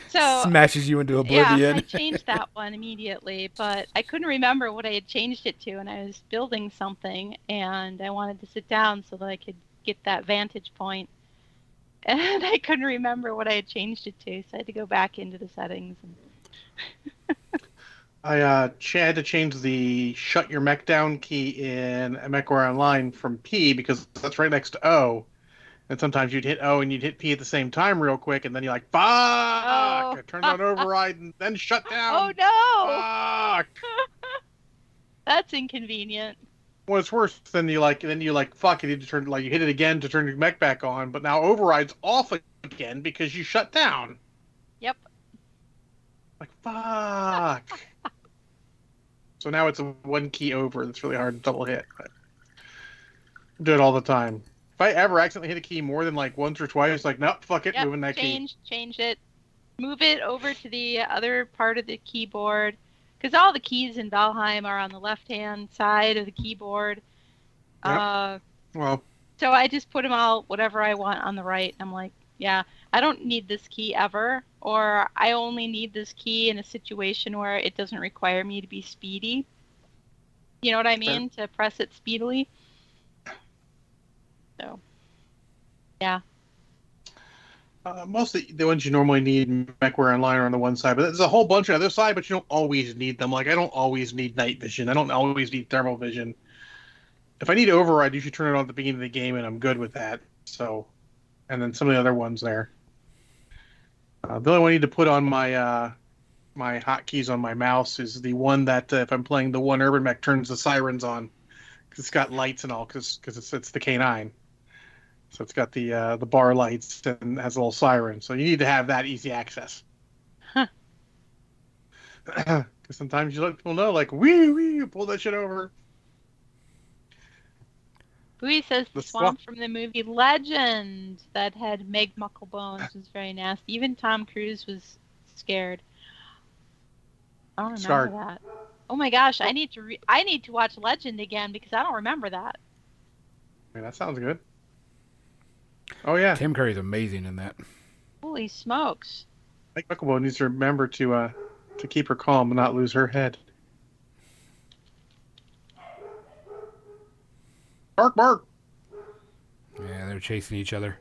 So Smashes you into yeah, I oblivion. changed that one immediately, but I couldn't remember what I had changed it to, and I was building something, and I wanted to sit down so that I could get that vantage point, and I couldn't remember what I had changed it to, so I had to go back into the settings. I had to change the shut your mech down key in MechWarrior Online from P because that's right next to O. And sometimes you'd hit O and you'd hit P at the same time real quick, and then you're like, fuck! Oh, I turned on override and then shut oh down. no, Fuck! that's inconvenient. Well, it's worse than you like, fuck, you need to turn, like, you hit it again to turn your mech back on, but now override's off again because you shut down. Yep. Like, fuck. So now it's a one key over that's really hard to double hit. But I do it all the time. If I ever accidentally hit a key more than like once or twice, like, nope, fuck it, Yep. moving that key. Changed it. move it over to the other part of the keyboard, because all the keys in Valheim are on the left-hand side of the keyboard. Yep. Uh, Well, so I just put them all whatever I want on the right. I'm like, yeah, I don't need this key ever, or I only need this key in a situation where it doesn't require me to be speedy. You know what I fair. mean? To press it speedily. So, yeah. Most of the ones you normally need MechWare Online are on the one side, but there's a whole bunch on the other side, but you don't always need them. Like, I don't always need night vision. I don't always need thermal vision. If I need override, you should turn it on at the beginning of the game, and I'm good with that. So, and then some of the other ones there. The only one I need to put on my hotkeys on my mouse is the one that if I'm playing the one Urban Mech turns the sirens on because it's got lights and all because it's the K9. So it's got the bar lights and has a little siren. So you need to have that easy access. Huh. Because sometimes you let people know, like, wee wee, pull that shit over. Bowie says the The swamp. swamp from the movie Legend that had Meg Mucklebones was very nasty. Even Tom Cruise was scared. I don't remember Scarred. that. Oh my gosh, Well, I need to watch Legend again because I don't remember that. I mean, that sounds good. Oh yeah, Tim Curry's amazing in that. Holy smokes. Mike Bucklebow needs to remember to keep her calm and not lose her head. Bark, bark. Yeah, they're chasing each other.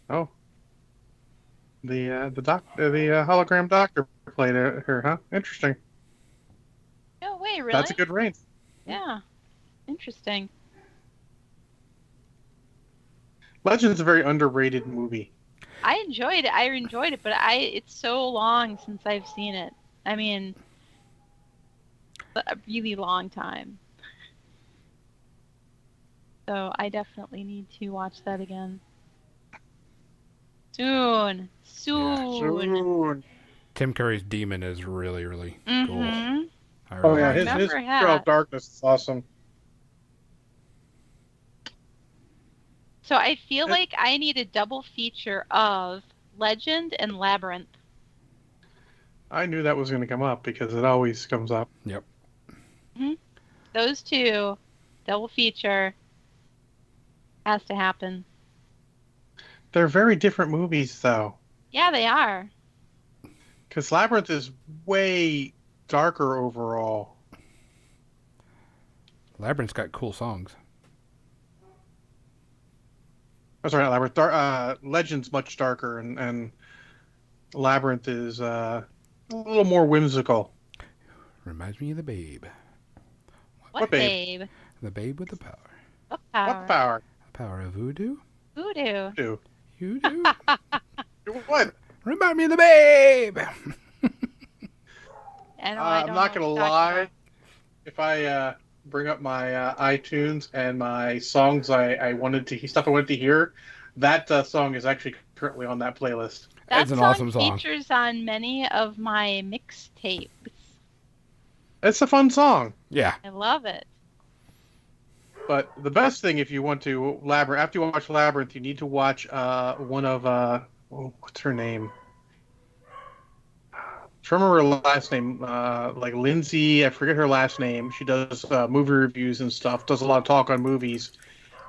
Oh, the hologram doctor played her, huh? Interesting. No way, That's really? a good range. Yeah, interesting. Legend's a very underrated movie. I enjoyed it. I enjoyed it, but it's so long since I've seen it. I mean, a really long time. So I definitely need to watch that again. Soon. Yeah. Soon. Soon. Tim Curry's demon is really, really cool. Mm-hmm. I Oh really I yeah, like his that. remember Trail of that. Darkness is awesome. So I feel It, like I need a double feature of Legend and Labyrinth. I knew that was going to come up because it always comes up. Yep. Hmm. Those two, double feature, has to happen. They're very different movies though, Yeah, they are. because Labyrinth is way darker overall. Labyrinth's got cool songs. Oh, sorry, not Labyrinth. Legend's much darker, and Labyrinth is a little more whimsical. Reminds me of the Babe. What What babe? babe? The Babe with the power. What What power? power? The power of voodoo. Voodoo. Do You do. do what? Remind me of the Babe. I I'm don't know not what gonna you're talking about. lie. If I bring up my iTunes and my songs I wanted to stuff I wanted to hear, that song is actually currently on that playlist. It's That an song awesome song. features on many of my mixtapes. It's a fun song. Yeah. I love it. But the best thing, if you want to Labyrinth, after you watch Labyrinth, you need to watch one of what's her name? I remember her last name, like Lindsay. I forget her last name. She does movie reviews and stuff. Does a lot of talk on movies,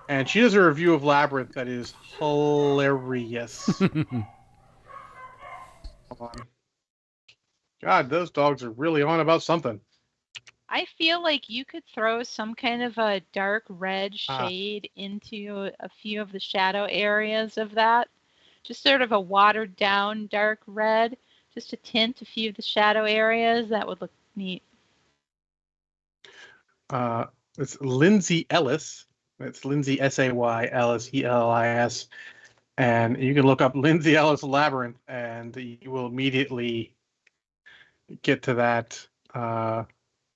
and she does a review of Labyrinth that is hilarious. God, those dogs are really on about something. I feel like you could throw some kind of a dark red Ah, shade into a few of the shadow areas of that. Just sort of a watered down dark red, just to tint a few of the shadow areas. That would look neat. uh, it's Lindsay Ellis. It's Lindsay SaylisELLIS, and you can look up Lindsay Ellis Labyrinth, and you will immediately get to that.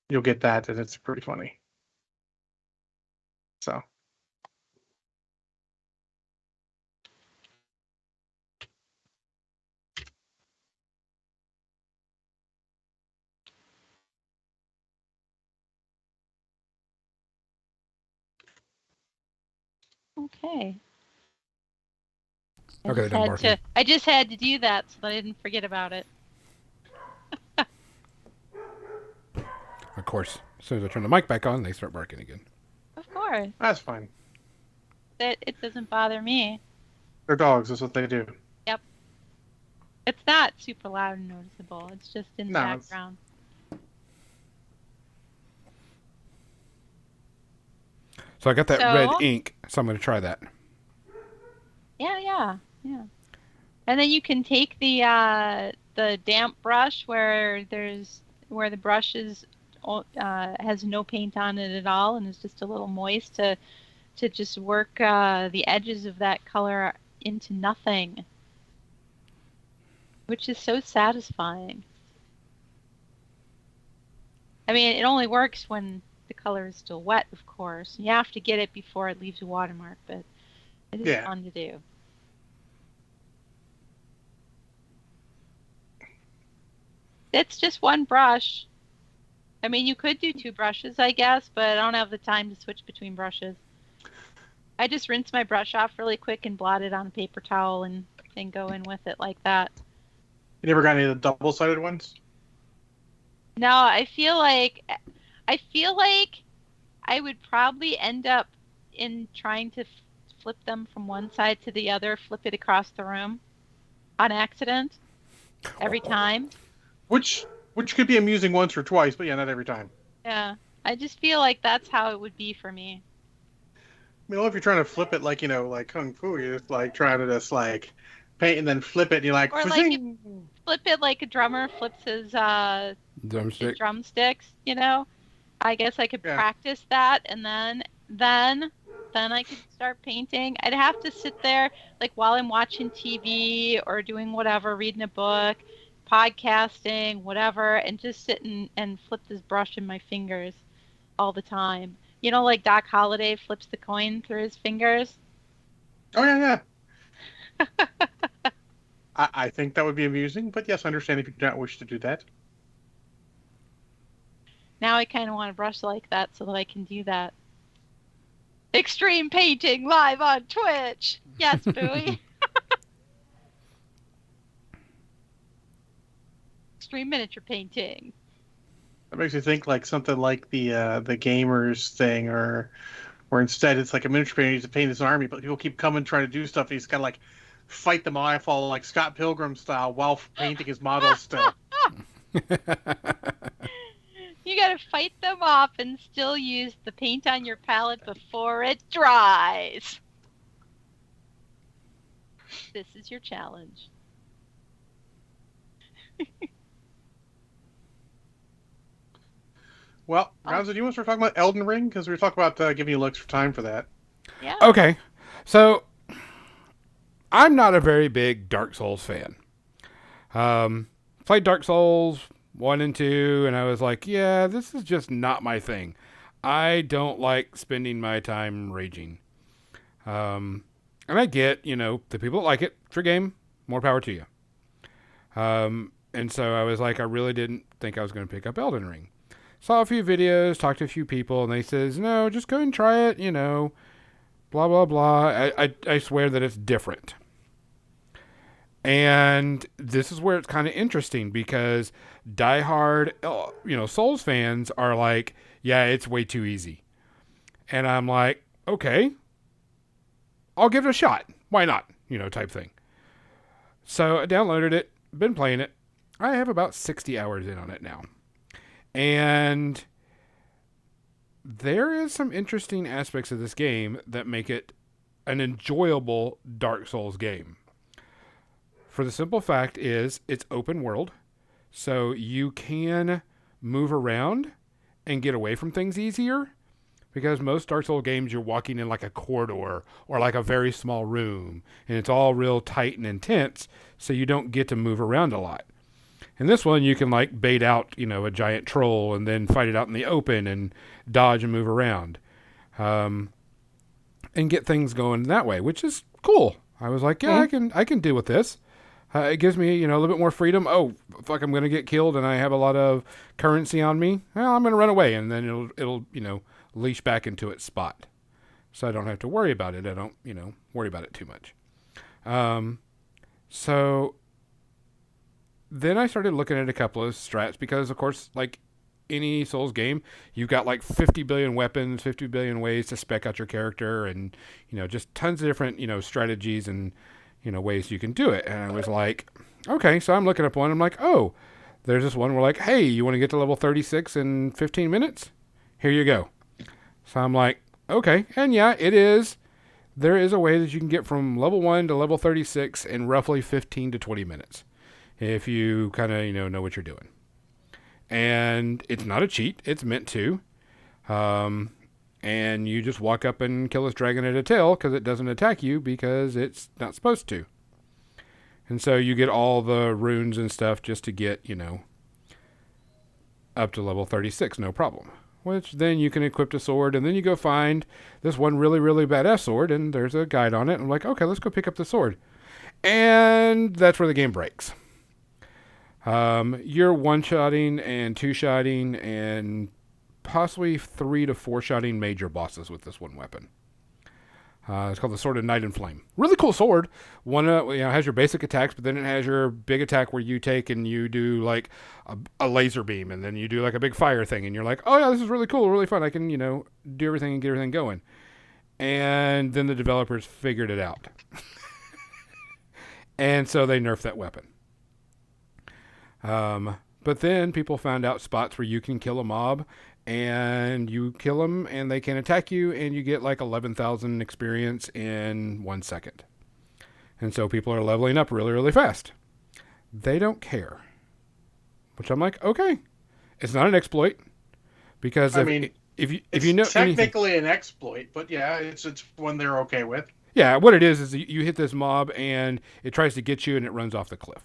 You'll get that, and it's pretty funny. So, Okay. Okay, they're done barking. I just had to do that so that I didn't forget about it. Of course, as soon as I turn the mic back on, they start barking again. Of course. That's fine. It doesn't bother me. They're dogs. That's what they do. Yep. It's not super loud and noticeable. It's just in the background. So I got that red ink, so I'm going to try that. Yeah. And then you can take the damp brush where the brush is has no paint on it at all and is just a little moist to just work the edges of that color into nothing, which is so satisfying. I mean, it only works when the color is still wet, of course. You have to get it before it leaves a watermark, but it is fun to do. It's just one brush. I mean, you could do 2 brushes, I guess, but I don't have the time to switch between brushes. I just rinse my brush off really quick and blot it on a paper towel and go in with it like that. You never got any of the double-sided ones? No, I feel like I would probably end up in trying to flip them from one side to the other, flip it across the room on accident every time. Which could be amusing once or twice, but yeah, not every time. Yeah, I just feel like that's how it would be for me. I mean, if you're trying to flip it like, like Kung Fu, you're just like trying to just like paint and then flip it and you're like, or like you flip it like a drummer flips his drumsticks, I guess I could practice that and then I could start painting. I'd have to sit there like while I'm watching TV or doing whatever, reading a book, podcasting, whatever, and just sit and flip this brush in my fingers all the time. Like Doc Holliday flips the coin through his fingers. Oh, yeah. I think that would be amusing, but yes, I understand if you do not wish to do that. Now I kind of want to brush like that so that I can do that. Extreme painting live on Twitch. Yes, Bowie. Extreme miniature painting. That makes me think like something like the gamers thing, or instead it's like a miniature painter needs to paint his army, but people keep coming trying to do stuff. And he's got to like fight them off all like Scott Pilgrim style while painting his models still. You got to fight them off and still use the paint on your palette before it dries. This is your challenge. Well, Gonzo, do you want to start talking about Elden Ring? Because we were talking about giving you looks for time for that. Yeah. Okay. So, I'm not a very big Dark Souls fan. Played Dark Souls 1 and 2, and I was like, yeah, this is just not my thing. I don't like spending my time raging. And I get, the people that like it, it's your game, more power to you. And so I was like, I really didn't think I was going to pick up Elden Ring. Saw a few videos, talked to a few people, and they says, no, just go and try it, blah, blah, blah. I swear that it's different. And this is where it's kind of interesting because diehard, Souls fans are like, yeah, it's way too easy. And I'm like, okay, I'll give it a shot. Why not? Type thing. So I downloaded it, been playing it. I have about 60 hours in on it now. And there is some interesting aspects of this game that make it an enjoyable Dark Souls game. For the simple fact is it's open world, so you can move around and get away from things easier. Because most Dark Souls games, you're walking in like a corridor or like a very small room, and it's all real tight and intense, so you don't get to move around a lot. In this one, you can like bait out, a giant troll and then fight it out in the open and dodge and move around, and get things going that way, which is cool. I was like, yeah, I can deal with this. It gives me, a little bit more freedom. Oh, fuck, I'm going to get killed and I have a lot of currency on me. Well, I'm going to run away and then it'll leash back into its spot. So I don't have to worry about it. I don't, worry about it too much. Um, so then I started looking at a couple of strats because, of course, like any Souls game, you've got like 50 billion weapons, 50 billion ways to spec out your character, and just tons of different strategies and ways you can do it. And I was like, okay, so I'm looking up one. I'm like, oh, there's this one where like, hey, you want to get to level 36 in 15 minutes? Here you go. So I'm like, okay, and yeah, it is. There is a way that you can get from level 1 to level 36 in roughly 15 to 20 minutes if you kind of know what you're doing. And it's not a cheat, it's meant to. And you just walk up and kill this dragon at a tail because it doesn't attack you because it's not supposed to. And so you get all the runes and stuff just to get up to level 36, no problem. Which then you can equip a sword, and then you go find this one really, really badass sword, and there's a guide on it. I'm like, okay, let's go pick up the sword. And that's where the game breaks. You're one-shotting and two-shotting and possibly 3 to 4-shotting major bosses with this one weapon. It's called the Sword of Night and Flame. Really cool sword. One has your basic attacks, but then it has your big attack where you take and you do like a laser beam, and then you do like a big fire thing, and you're like, oh yeah, this is really cool, really fun. I can do everything and get everything going. And then the developers figured it out, and so they nerfed that weapon. But then people found out spots where you can kill a mob, and you kill them, and they can attack you, and you get like 11,000 experience in 1 second. And so people are leveling up really, really fast. They don't care. Which I'm like, okay. It's not an exploit. Because if you know technically anything, an exploit, but yeah, it's one they're okay with. Yeah, what it is you hit this mob, and it tries to get you, and it runs off the cliff.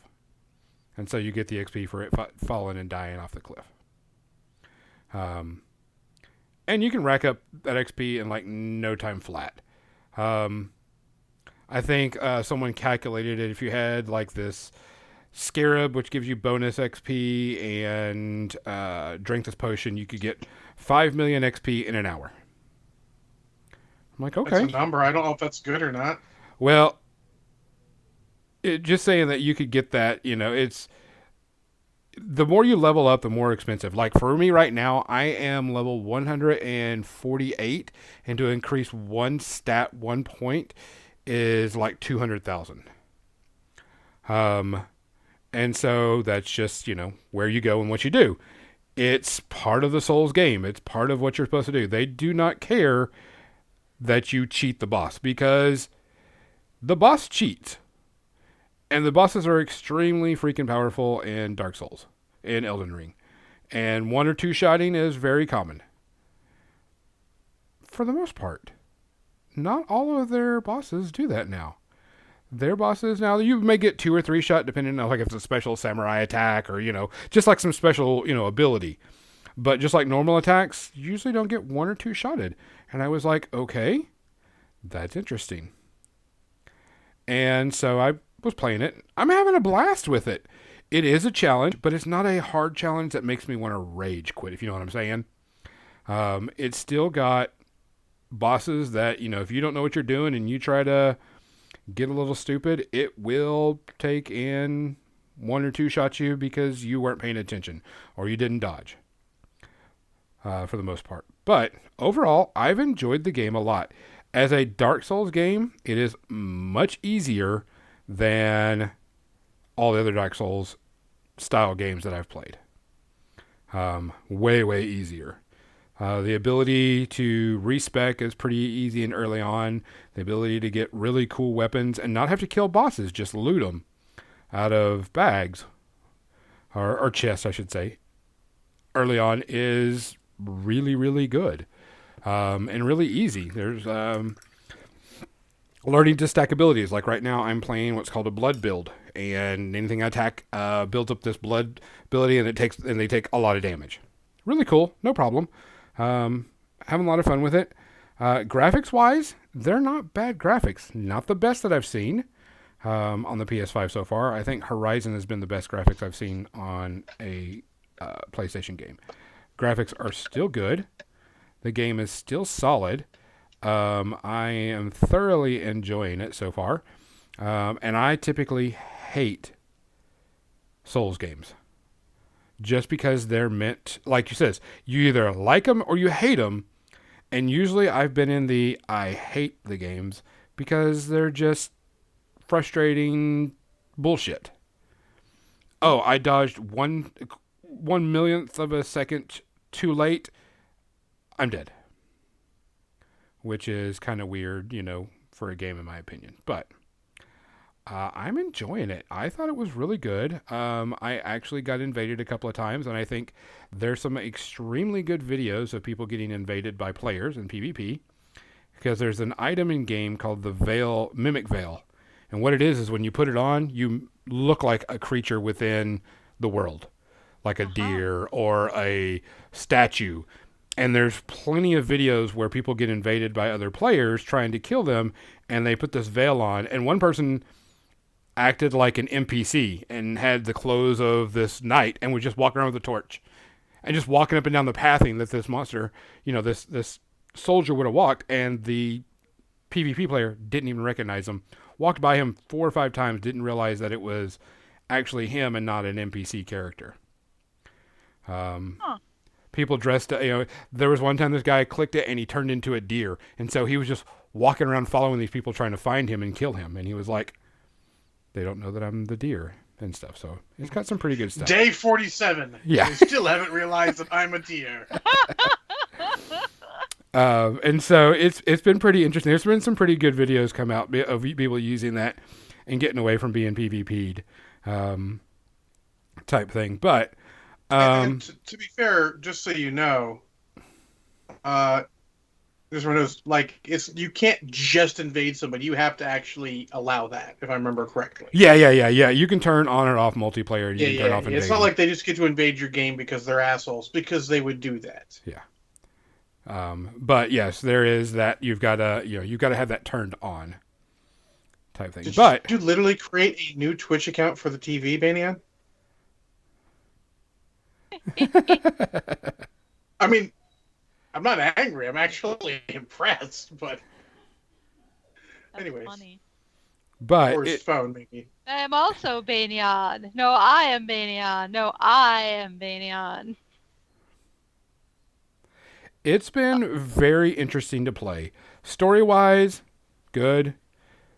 And so you get the XP for it falling and dying off the cliff. And you can rack up that XP in like no time flat. I think someone calculated it. If you had like this Scarab, which gives you bonus XP, and drink this potion, you could get 5 million XP in an hour. I'm like, okay. That's a number. I don't know if that's good or not. Well, just saying that you could get that, it's... The more you level up, the more expensive. Like for me right now, I am level 148, and to increase one stat 1 point is like 200,000. And so that's just, where you go and what you do. It's part of the Souls game. It's part of what you're supposed to do. They do not care that you cheat the boss, because the boss cheats. And the bosses are extremely freaking powerful in Dark Souls, in Elden Ring. And 1 or 2 shotting is very common. For the most part. Not all of their bosses do that now. Their bosses now, you may get 2 or 3 shot depending on like if it's a special samurai attack or, just like some special, ability. But just like normal attacks, you usually don't get 1 or 2 shotted. And I was like, okay, that's interesting. And so I was playing it. I'm having a blast with it. It is a challenge, but it's not a hard challenge that makes me want to rage quit, if you know what I'm saying. It's still got bosses that, if you don't know what you're doing and you try to get a little stupid, it will take in 1 or 2 shots you because you weren't paying attention or you didn't dodge, for the most part. But overall, I've enjoyed the game a lot. As a Dark Souls game, it is much easier than all the other Dark Souls style games that I've played. Way, way easier. The ability to respec is pretty easy and early on. The ability to get really cool weapons and not have to kill bosses, just loot them out of bags, or chests, I should say, early on is really, really good. And really easy. There's learning to stack abilities. Like right now, I'm playing what's called a blood build, and anything I attack builds up this blood ability, and they take a lot of damage. Really cool, no problem. Having a lot of fun with it. Graphics wise, they're not bad graphics. Not the best that I've seen on the PS5 so far. I think Horizon has been the best graphics I've seen on a PlayStation game. Graphics are still good. The game is still solid. I am thoroughly enjoying it so far. And I typically hate Souls games just because they're meant, like you says, you either like them or you hate them. And usually I've been in the I hate the games because they're just frustrating bullshit. Oh, I dodged one millionth of a second too late. I'm dead. Which is kind of weird, for a game in my opinion. But I'm enjoying it. I thought it was really good. I actually got invaded a couple of times, and I think there's some extremely good videos of people getting invaded by players in PvP. Because there's an item in game called the Veil, Mimic Veil. And what it is when you put it on, you look like a creature within the world. Like a deer or a statue. And there's plenty of videos where people get invaded by other players trying to kill them, and they put this veil on. And one person acted like an NPC and had the clothes of this knight and was just walking around with a torch. And just walking up and down the pathing that this monster, this soldier would have walked, and the PvP player didn't even recognize him. Walked by him 4 or 5 times, didn't realize that it was actually him and not an NPC character. People dressed, there was one time this guy clicked it and he turned into a deer. And so he was just walking around following these people trying to find him and kill him. And he was like, they don't know that I'm the deer and stuff. So it's got some pretty good stuff. Day 47. Yeah. They still haven't realized that I'm a deer. And so it's been pretty interesting. There's been some pretty good videos come out of people using that and getting away from being PvP'd type thing. But and to be fair, just so you know, this one is like you can't just invade somebody. You have to actually allow that, if I remember correctly. Yeah. You can turn on or off multiplayer. And you can turn off invading. It's not like they just get to invade your game because they're assholes, because they would do that. Yeah. But yes, there is that. You've got to have that turned on type thing. Did but you literally create a new Twitch account for the TV, Banian? I mean, I'm not angry. I'm actually impressed, but anyways. Funny. But or his phone, maybe. I am also Banyan. No, I am Banyan. No, I am Banyan. It's been very interesting to play. Story-wise, good.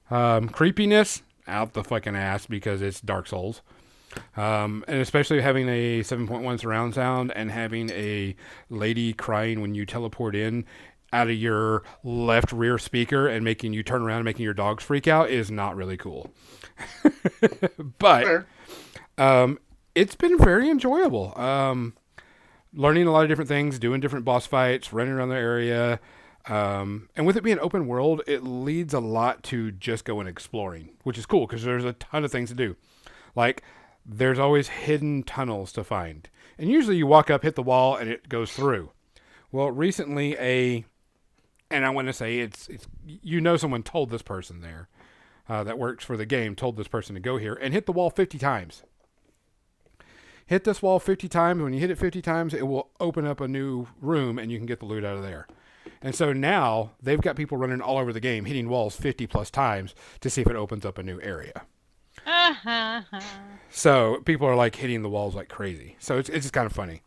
Creepiness, out the fucking ass because it's Dark Souls. And especially having a 7.1 surround sound and having a lady crying when you teleport in out of your left rear speaker and making you turn around and making your dogs freak out is not really cool. But it's been very enjoyable. Learning a lot of different things, doing different boss fights, running around the area. And with it being open world, it leads a lot to just going exploring, which is cool because there's a ton of things to do. Like, there's always hidden tunnels to find. And usually you walk up, hit the wall, and it goes through. Well, recently and I want to say it's someone told this person there that works for the game, told this person to go here and hit the wall 50 times. Hit this wall 50 times. When you hit it 50 times, it will open up a new room and you can get the loot out of there. And so now they've got people running all over the game, hitting walls 50 plus times to see if it opens up a new area. So people are like hitting the walls like crazy. So it's just kind of funny.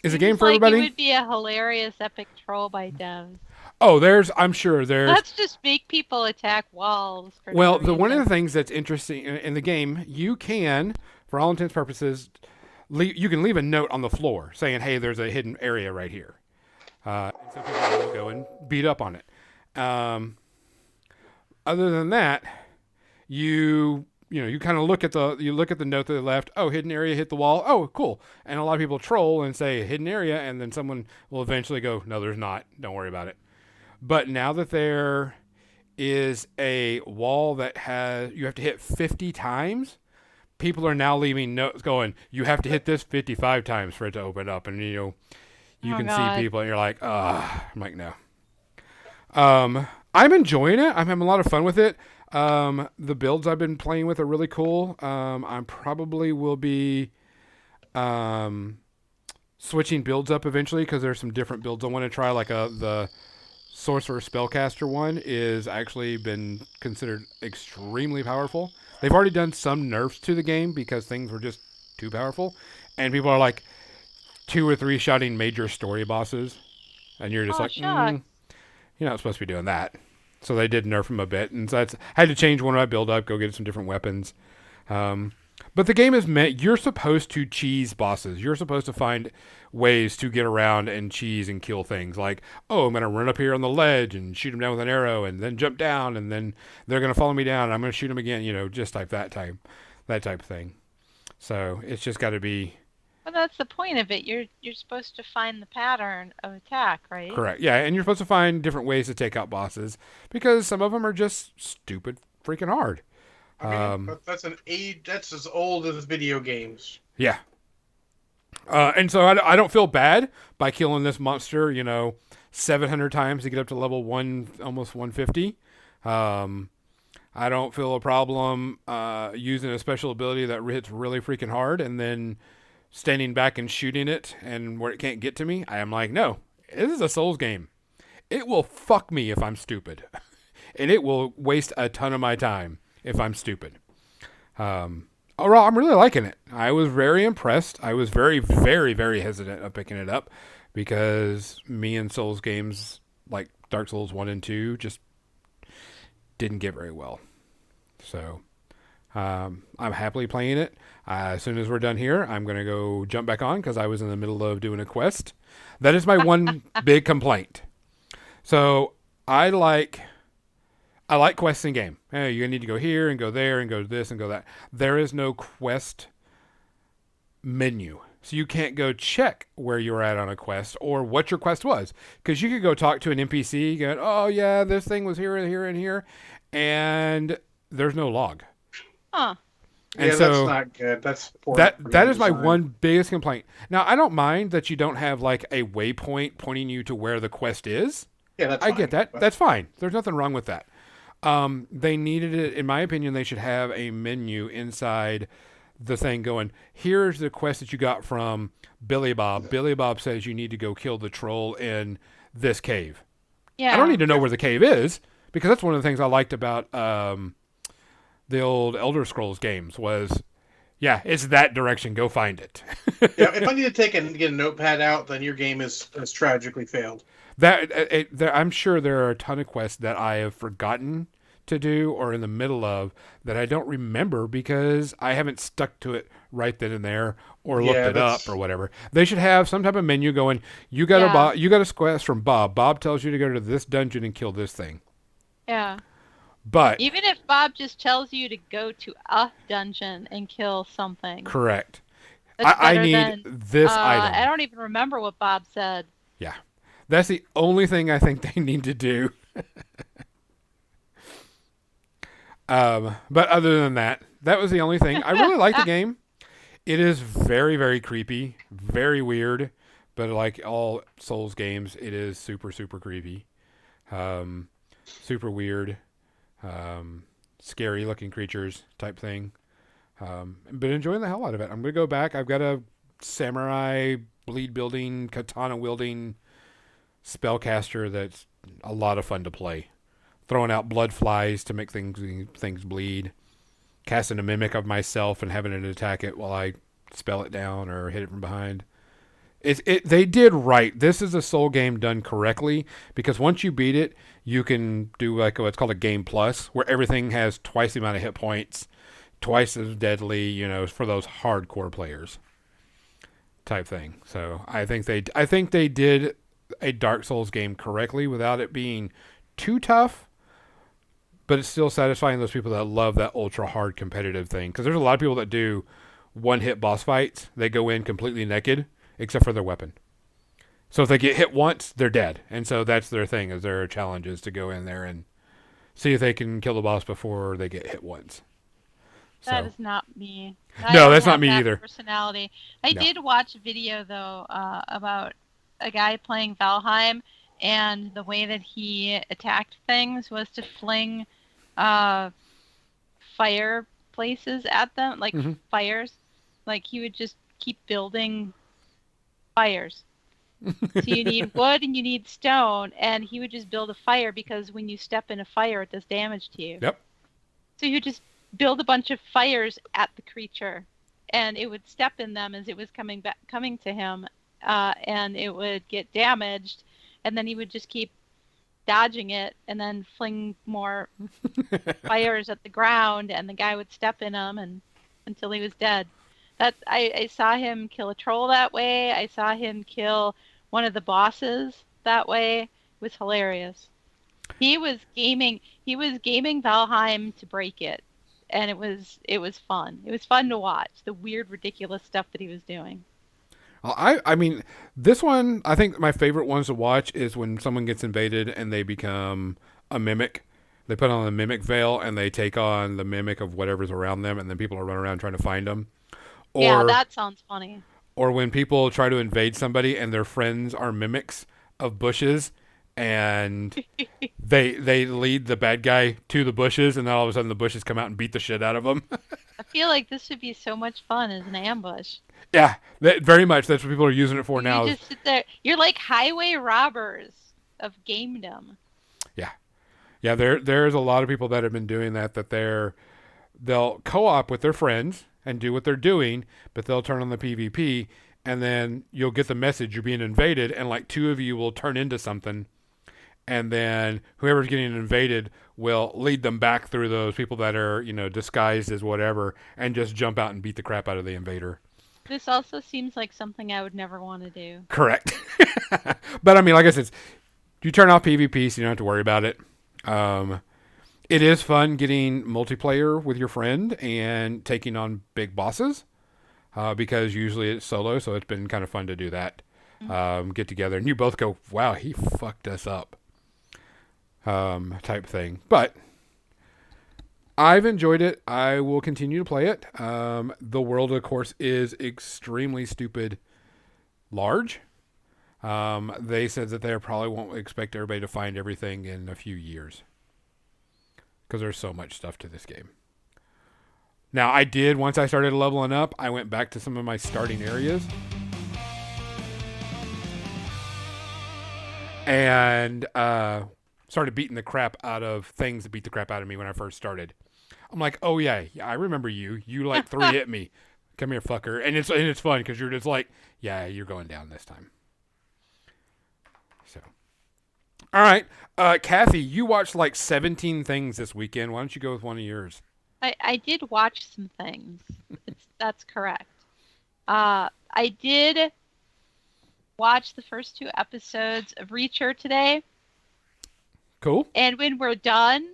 Is a game for everybody? It would be a hilarious epic troll by devs. Oh, I'm sure there's. Let's just make people attack walls. Well, one of the things that's interesting in the game, you can, for all intents and purposes, you can leave a note on the floor saying, "Hey, there's a hidden area right here," and so people will go and beat up on it. Other than that, you kind of look at the note to the left. Oh, hidden area, hit the wall. Oh, cool. And a lot of people troll and say hidden area, and then someone will eventually go, "No, there's not. Don't worry about it." But now that there is a wall that you have to hit 50 times, people are now leaving notes going, "You have to hit this 55 times for it to open up," and you can see people, and you're like, "Ah," I'm like, no. I'm enjoying it. I'm having a lot of fun with it. The builds I've been playing with are really cool. I probably will be switching builds up eventually because there's some different builds I want to try, like the sorcerer spellcaster one is actually been considered extremely powerful. They've already done some nerfs to the game because things were just too powerful, and people are like 2 or 3 shotting major story bosses, and you're just Oh, like, shucks. you're not supposed to be doing that. So they did nerf them a bit, and so I had to change one of my build up, go get some different weapons. Um, but the game is meant, you're supposed to cheese bosses. You're supposed to find ways to get around and cheese and kill things. Like, oh, I'm going to run up here on the ledge and shoot them down with an arrow and then jump down and then they're going to follow me down and I'm going to shoot them again, just like that type of thing. So it's just got to be Well, that's the point of it. You're supposed to find the pattern of attack, right? correct. Yeah, and you're supposed to find different ways to take out bosses because some of them are just stupid freaking hard. I mean, that's an age. That's as old as video games. Yeah. And so I don't feel bad by killing this monster, 700 times to get up to level 1, almost 150. I don't feel a problem using a special ability that hits really freaking hard and then standing back and shooting it and where it can't get to me. I am like, no, this is a Souls game. It will fuck me if I'm stupid. And it will waste a ton of my time if I'm stupid. Overall, I'm really liking it. I was very impressed. I was very, very, very hesitant of picking it up because me and Souls games like Dark Souls 1 and 2 just didn't get very well. So I'm happily playing it. As soon as we're done here, I'm going to go jump back on because I was in the middle of doing a quest. That is my one big complaint. So I like quests in game. Hey, you need to go here and go there and go this and go that. There is no quest menu. So you can't go check where you're at on a quest or what your quest was. Because you could go talk to an NPC going, oh yeah, this thing was here and here and here. And there's no log. Huh. And yeah, so that's not good. That's poor that is my design. one biggest complaint. Now, I don't mind that you don't have like a waypoint pointing you to where the quest is. Yeah, that's I fine, get that. but- That's fine. There's nothing wrong with that. They needed it, in my opinion, they should have a menu inside the thing going, here's the quest that you got from Billy Bob. Billy Bob says you need to go kill the troll in this cave. Yeah. I don't need to know where the cave is because that's one of the things I liked about the old Elder Scrolls games was, yeah, it's that direction. Go find it. Yeah, if I need to take and get a notepad out, then your game has tragically failed. I'm sure there are a ton of quests that I have forgotten to do or in the middle of that I don't remember because I haven't stuck to it right then and there or looked it up or whatever. They should have some type of menu going, you got a quest from Bob. Bob tells you to go to this dungeon and kill this thing. Yeah. But Even if Bob just tells you to go to a dungeon and kill something. correct. That's I better need than, this item. I don't even remember what Bob said. Yeah. That's the only thing I think they need to do. But other than that, that was the only thing. I really like the game. It is very, very creepy, very weird, but like all Souls games, it is super, super creepy, super weird, scary looking creatures type thing. But enjoying the hell out of it. I'm gonna go back. I've got a samurai bleed building, katana wielding spellcaster that's a lot of fun to play. Throwing out blood flies to make things bleed. Casting a mimic of myself and having it attack it while I spell it down or hit it from behind. They did right. This is a soul game done correctly because once you beat it, you can do like what's called a game plus, where everything has twice the amount of hit points, twice as deadly. For those hardcore players, type thing. So I think they did a Dark Souls game correctly without it being too tough. But it's still satisfying those people that love that ultra hard competitive thing. Because there's a lot of people that do one-hit boss fights. They go in completely naked, except for their weapon. So if they get hit once, they're dead. And so that's their thing, is their challenge is to go in there and see if they can kill the boss before they get hit once. That So. is not me. No, don't that's not have me that either. Personality. I No. did watch a video though about a guy playing Valheim, and the way that he attacked things was to fling fireplaces at them, like fires. Like he would just keep building fires So you need wood and you need stone, and he would just build a fire because when you step in a fire, it does damage to you. Yep. So you would just build a bunch of fires at the creature, and it would step in them as it was coming to him, and it would get damaged, and then he would just keep dodging it, and then fling more fires at the ground, and the guy would step in them, and until he was dead. I saw him kill a troll that way. I saw him kill one of the bosses that way. It was hilarious. He was gaming Valheim to break it. And it was fun. It was fun to watch the weird, ridiculous stuff that he was doing. I mean, this one, I think my favorite ones to watch is when someone gets invaded and they become a mimic. They put on a mimic veil and they take on the mimic of whatever's around them, and then people are running around trying to find them. Yeah, Or that sounds funny. when people try to invade somebody and their friends are mimics of bushes, and they lead the bad guy to the bushes, and then all of a sudden the bushes come out and beat the shit out of them. I feel like this would be so much fun as an ambush. Yeah, very much. That's what people are using it for You now. just sit there. You're like highway robbers of gamedom. Yeah, yeah. There's a lot of people that have been doing that. They'll co-op with their friends and do what they're doing, but they'll turn on the PvP, and then you'll get the message you're being invaded, and like two of you will turn into something, and then whoever's getting invaded will lead them back through those people that are disguised as whatever, and just jump out and beat the crap out of the invader. This also seems like something I would never want to do. Correct. But I mean, like I said, you turn off PvP, so you don't have to worry about it. Um, it is fun getting multiplayer with your friend and taking on big bosses, because usually it's solo, so it's been kind of fun to do that. Get together, and you both go, wow, he fucked us up, type thing. But I've enjoyed it. I will continue to play it. The world, of course, is extremely stupid large. They said that they probably won't expect everybody to find everything in a few years, because there's so much stuff to this game. Now, I did, once I started leveling up, I went back to some of my starting areas. And started beating the crap out of things that beat the crap out of me when I first started. I'm like, oh yeah, I remember you. You like 3 hit me. Come here, fucker. And it's fun because you're just like, yeah, you're going down this time. So, all right, Kathy, you watched like 17 things this weekend. Why don't you go with one of yours? I did watch some things. That's correct. I did watch the first 2 episodes of Reacher today. Cool. And when we're done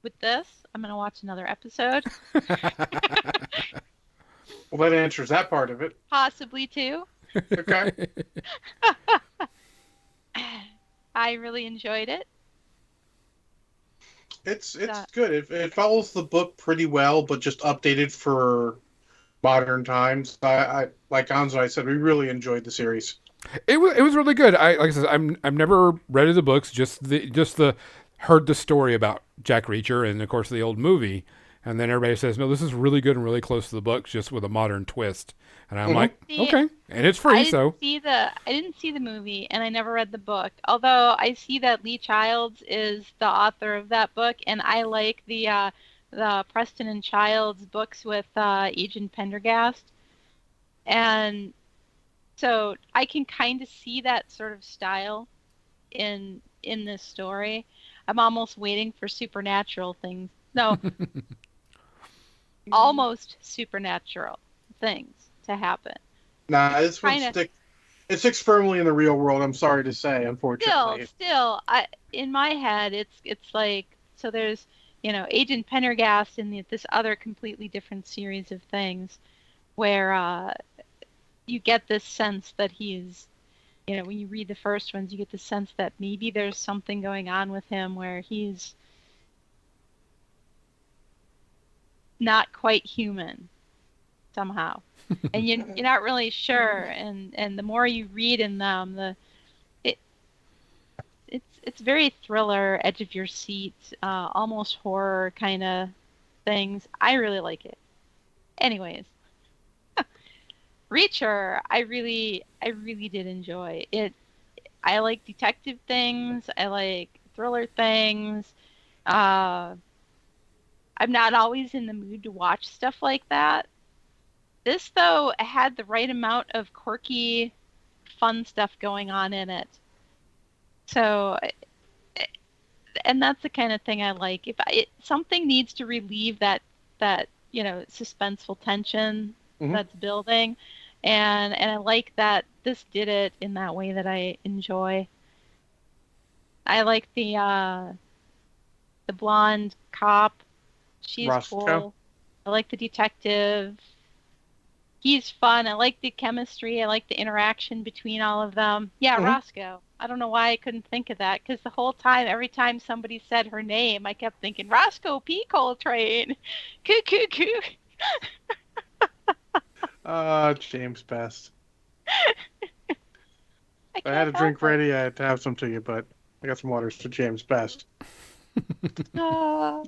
with this, I'm going to watch another episode. Well, that answers that part of it. Possibly 2. Okay. I really enjoyed it. It's good. It follows the book pretty well, but just updated for modern times. I like Anzo, I said, we really enjoyed the series. It was really good. Like I said, I've never read the books, just the heard the story about Jack Reacher and of course the old movie, and then everybody says, no, this is really good and really close to the books, just with a modern twist. And I'm like, okay, and it's free, so I didn't see the movie, and I never read the book. Although I see that Lee Childs is the author of that book, and I like the Preston and Childs books with Agent Pendergast, and so I can kind of see that sort of style in this story. I'm almost waiting for supernatural things. No, almost supernatural things to happen. Nah, this one Kinda. it sticks firmly in the real world. I'm sorry to say, unfortunately. Still, in my head, it's like, so there's Agent Pendergast in this other completely different series of things, where you get this sense that he's, when you read the first ones, you get the sense that maybe there's something going on with him where he's not quite human somehow, and you're not really sure. And the more you read in them, it's very thriller, edge of your seat, almost horror kind of things. I really like it. Anyways, Reacher, I really did enjoy it. I like detective things. I like thriller things. Uh, I'm not always in the mood to watch stuff like that. This, though, had the right amount of quirky, fun stuff going on in it. So, and that's the kind of thing I like. Something needs to relieve that suspenseful tension Hmm. that's building, and I like that this did it in that way that I enjoy. I like the blonde cop. She's Roscoe. cool. I like the detective. He's fun. I like the chemistry. I like the interaction between all of them. Yeah, Hmm. Roscoe. I don't know why I couldn't think of that because the whole time, every time somebody said her name, I kept thinking Roscoe P. Coltrane. Coo coo coo. James Best. I I had can't a help drink it. ready. I had to have some to you, but I got some waters to James Best. Uh,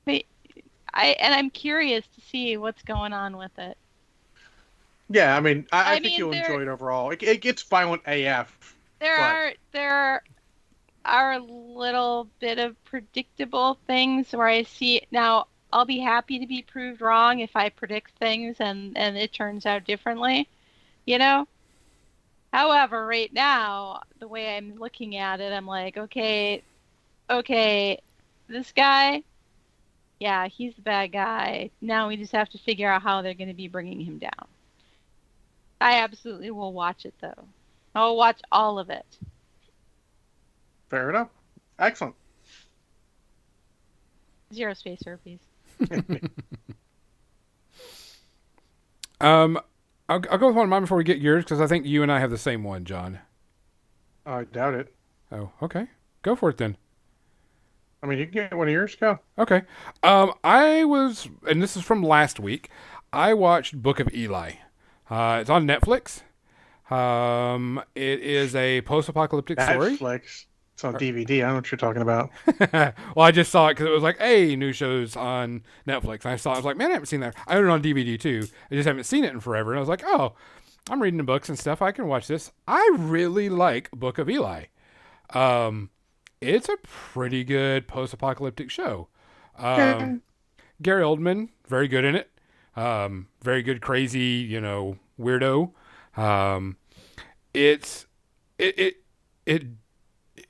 but I'm curious to see what's going on with it. Yeah, I mean, I I think mean, you'll enjoy it overall. It gets violent AF, there but are there are a little bit of predictable things where I see now I'll be happy to be proved wrong if I predict things and it turns out differently, you know? However, right now, the way I'm looking at it, I'm like, okay, this guy, yeah, he's the bad guy. Now we just have to figure out how they're going to be bringing him down. I absolutely will watch it though. I'll watch all of it. fair enough. Excellent. Zero space herpes. Um, I'll go with one of mine before we get yours because I think you and I have the same one, John. I doubt it. Oh, okay. Go for it then. I mean, you can get one of yours. Go. Okay. And this is from last week. I watched Book of Eli. It's on Netflix. It is a post-apocalyptic story. Netflix. It's on DVD. I don't know what you're talking about. Well, I just saw it because it was like, hey, new shows on Netflix. And I saw it. I was like, man, I haven't seen that. I own it on DVD too. I just haven't seen it in forever. And I was like, oh, I'm reading the books and stuff. I can watch this. I really like Book of Eli. Um, it's a pretty good post-apocalyptic show. Okay. Gary Oldman, very good in it. Very good, crazy, weirdo. Um, it's it it it.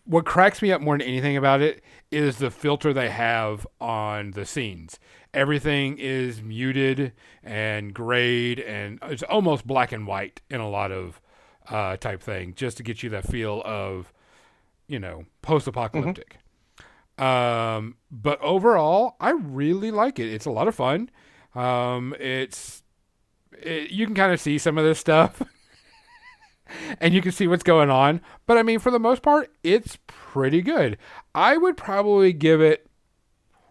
What cracks me up more than anything about it is the filter they have on the scenes. Everything is muted and grayed, and it's almost black and white in a lot of type thing, just to get you that feel of Hmm. post-apocalyptic. But overall, I really like it. It's a lot of fun. You can kind of see some of this stuff and you can see what's going on. But I mean, for the most part, it's pretty good. I would probably give it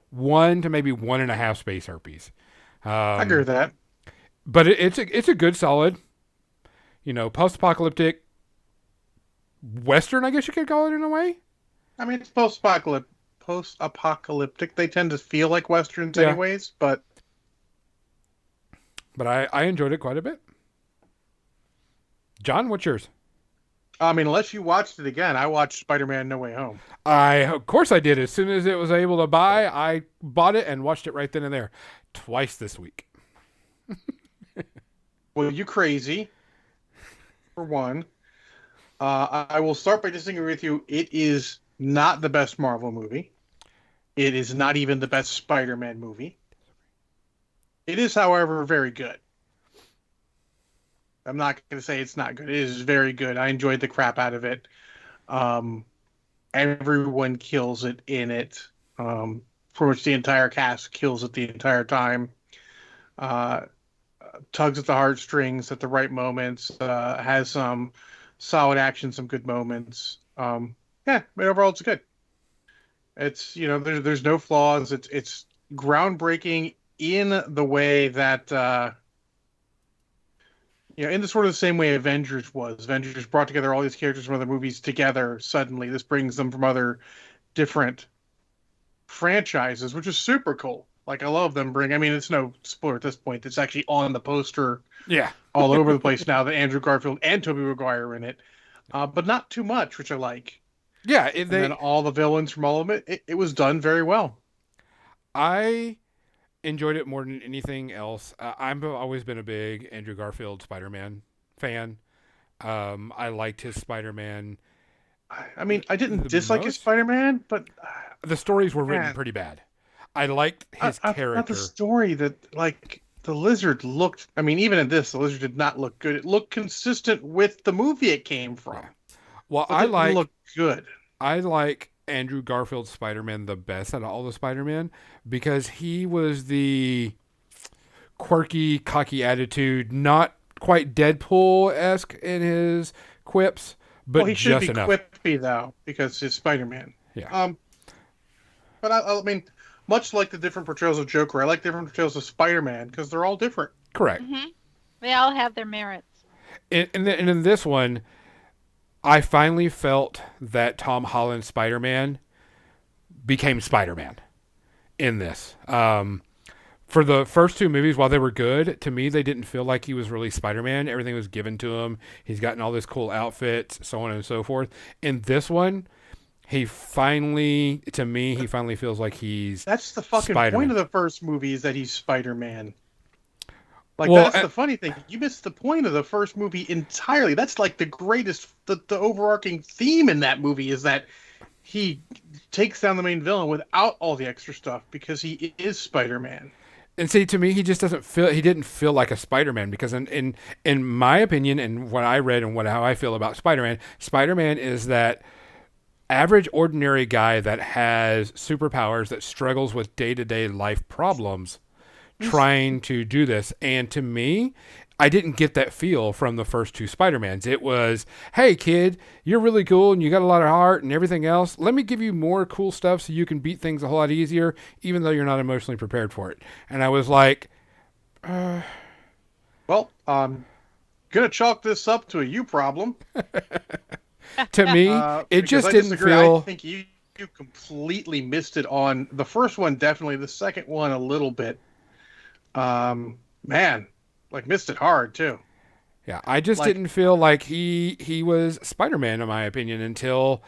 1 to maybe 1.5 space herpes. I agree Um, with that. but it's a good solid, post-apocalyptic western, I guess you could call it in a way. I mean, it's post-apocalyptic. Post-apocalyptic. They tend to feel like westerns, Yeah, anyways. But but I enjoyed it quite a bit. John, what's yours? I mean, unless you watched it again, I watched Spider-Man: No Way Home. Of course I did. As soon as it was able to buy, I bought it and watched it right then and there, twice this week. Well, you crazy for one. I will start by disagreeing with you. It is not the best Marvel movie. It is not even the best Spider-Man movie. It is, however, very good. I'm not going to say it's not good. It is very good. I enjoyed the crap out of it. Um, Everyone kills it in it. For which the entire cast kills it the entire time. Uh, Tugs at the heartstrings at the right moments. Has some solid action, some good moments. Yeah, but overall it's good. It's there's no flaws. It's groundbreaking in the way that in the sort of the same way Avengers was. Avengers brought together all these characters from other movies together. Suddenly, this brings them from other different franchises, which is super cool. Like I love them bring. I mean, it's no spoiler at this point. It's actually on the poster Yeah. all over the place now that Andrew Garfield and Tobey Maguire are in it, but not too much, which I like. Yeah. And then all the villains from all of it was done very well. I enjoyed it more than anything else. I've always been a big Andrew Garfield Spider-Man fan. I liked his Spider-Man I mean, I didn't the dislike his most. Spider-Man, but The stories were written man, pretty bad. I liked his I thought the character. story that like the lizard looked. I mean, even in this, the lizard did not look good. It looked consistent with the movie it came from, Yeah. Well, but it didn't look good. I like Andrew Garfield's Spider-Man the best out of all the Spider-Man because he was the quirky, cocky attitude, not quite Deadpool-esque in his quips, Well, but he should be just enough. quippy though because he's Spider-Man. Yeah. But I mean, much like the different portrayals of Joker, I like different portrayals of Spider-Man because they're all different. Correct. They all have their merits. And in this one, I finally felt that Tom Holland's Spider-Man became Spider-Man in this. For the first two movies, while they were good, to me, they didn't feel like he was really Spider-Man. Everything was given to him. He's gotten all this cool outfits, so on and so forth. In this one, he finally feels like he's That's the fucking Spider-Man. point of the first movie is that he's Spider-Man. Like Well, that's the funny thing. You missed the point of the first movie entirely. That's like the greatest, the overarching theme in that movie is that he takes down the main villain without all the extra stuff because he is Spider-Man. And see, to me, he just doesn't feel. He didn't feel like a Spider-Man because, in my opinion, and what I read and how I feel about Spider-Man, Spider-Man is that average, ordinary guy that has superpowers that struggles with day-to-day life problems, trying to do this. And to me, I didn't get that feel from the first two Spider-Mans. It was, hey, kid, you're really cool and you got a lot of heart and everything else. Let me give you more cool stuff so you can beat things a whole lot easier, even though you're not emotionally prepared for it. And I was like, Well, gonna chalk this up to a you problem. to me, it Because just I didn't disagree. feel. I think you completely missed it on the first one, definitely. The second one, a little bit. Man, like missed it hard too. Yeah, I just Like, didn't feel like he was Spider-Man in my opinion until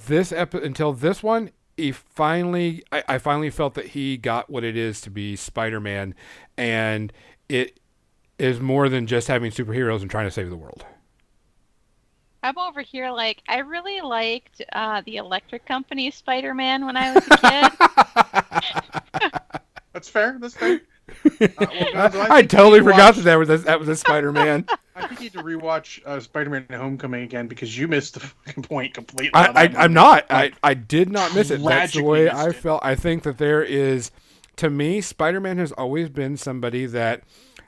until this one. I finally felt that he got what it is to be Spider-Man, and it is more than just having superheroes and trying to save the world. I'm over here like I really liked the Electric Company Spider-Man when I was a kid. that's fair. That's fair. Well, Gonzo, I think you totally need to forgot watch- that was a Spider-Man. I think you need to rewatch Spider-Man: Homecoming again because you missed the fucking point completely. on that I'm movie. not. Like, I did not miss it. That's the way tragically I missed it. felt. I think that there is, to me, Spider-Man has always been somebody that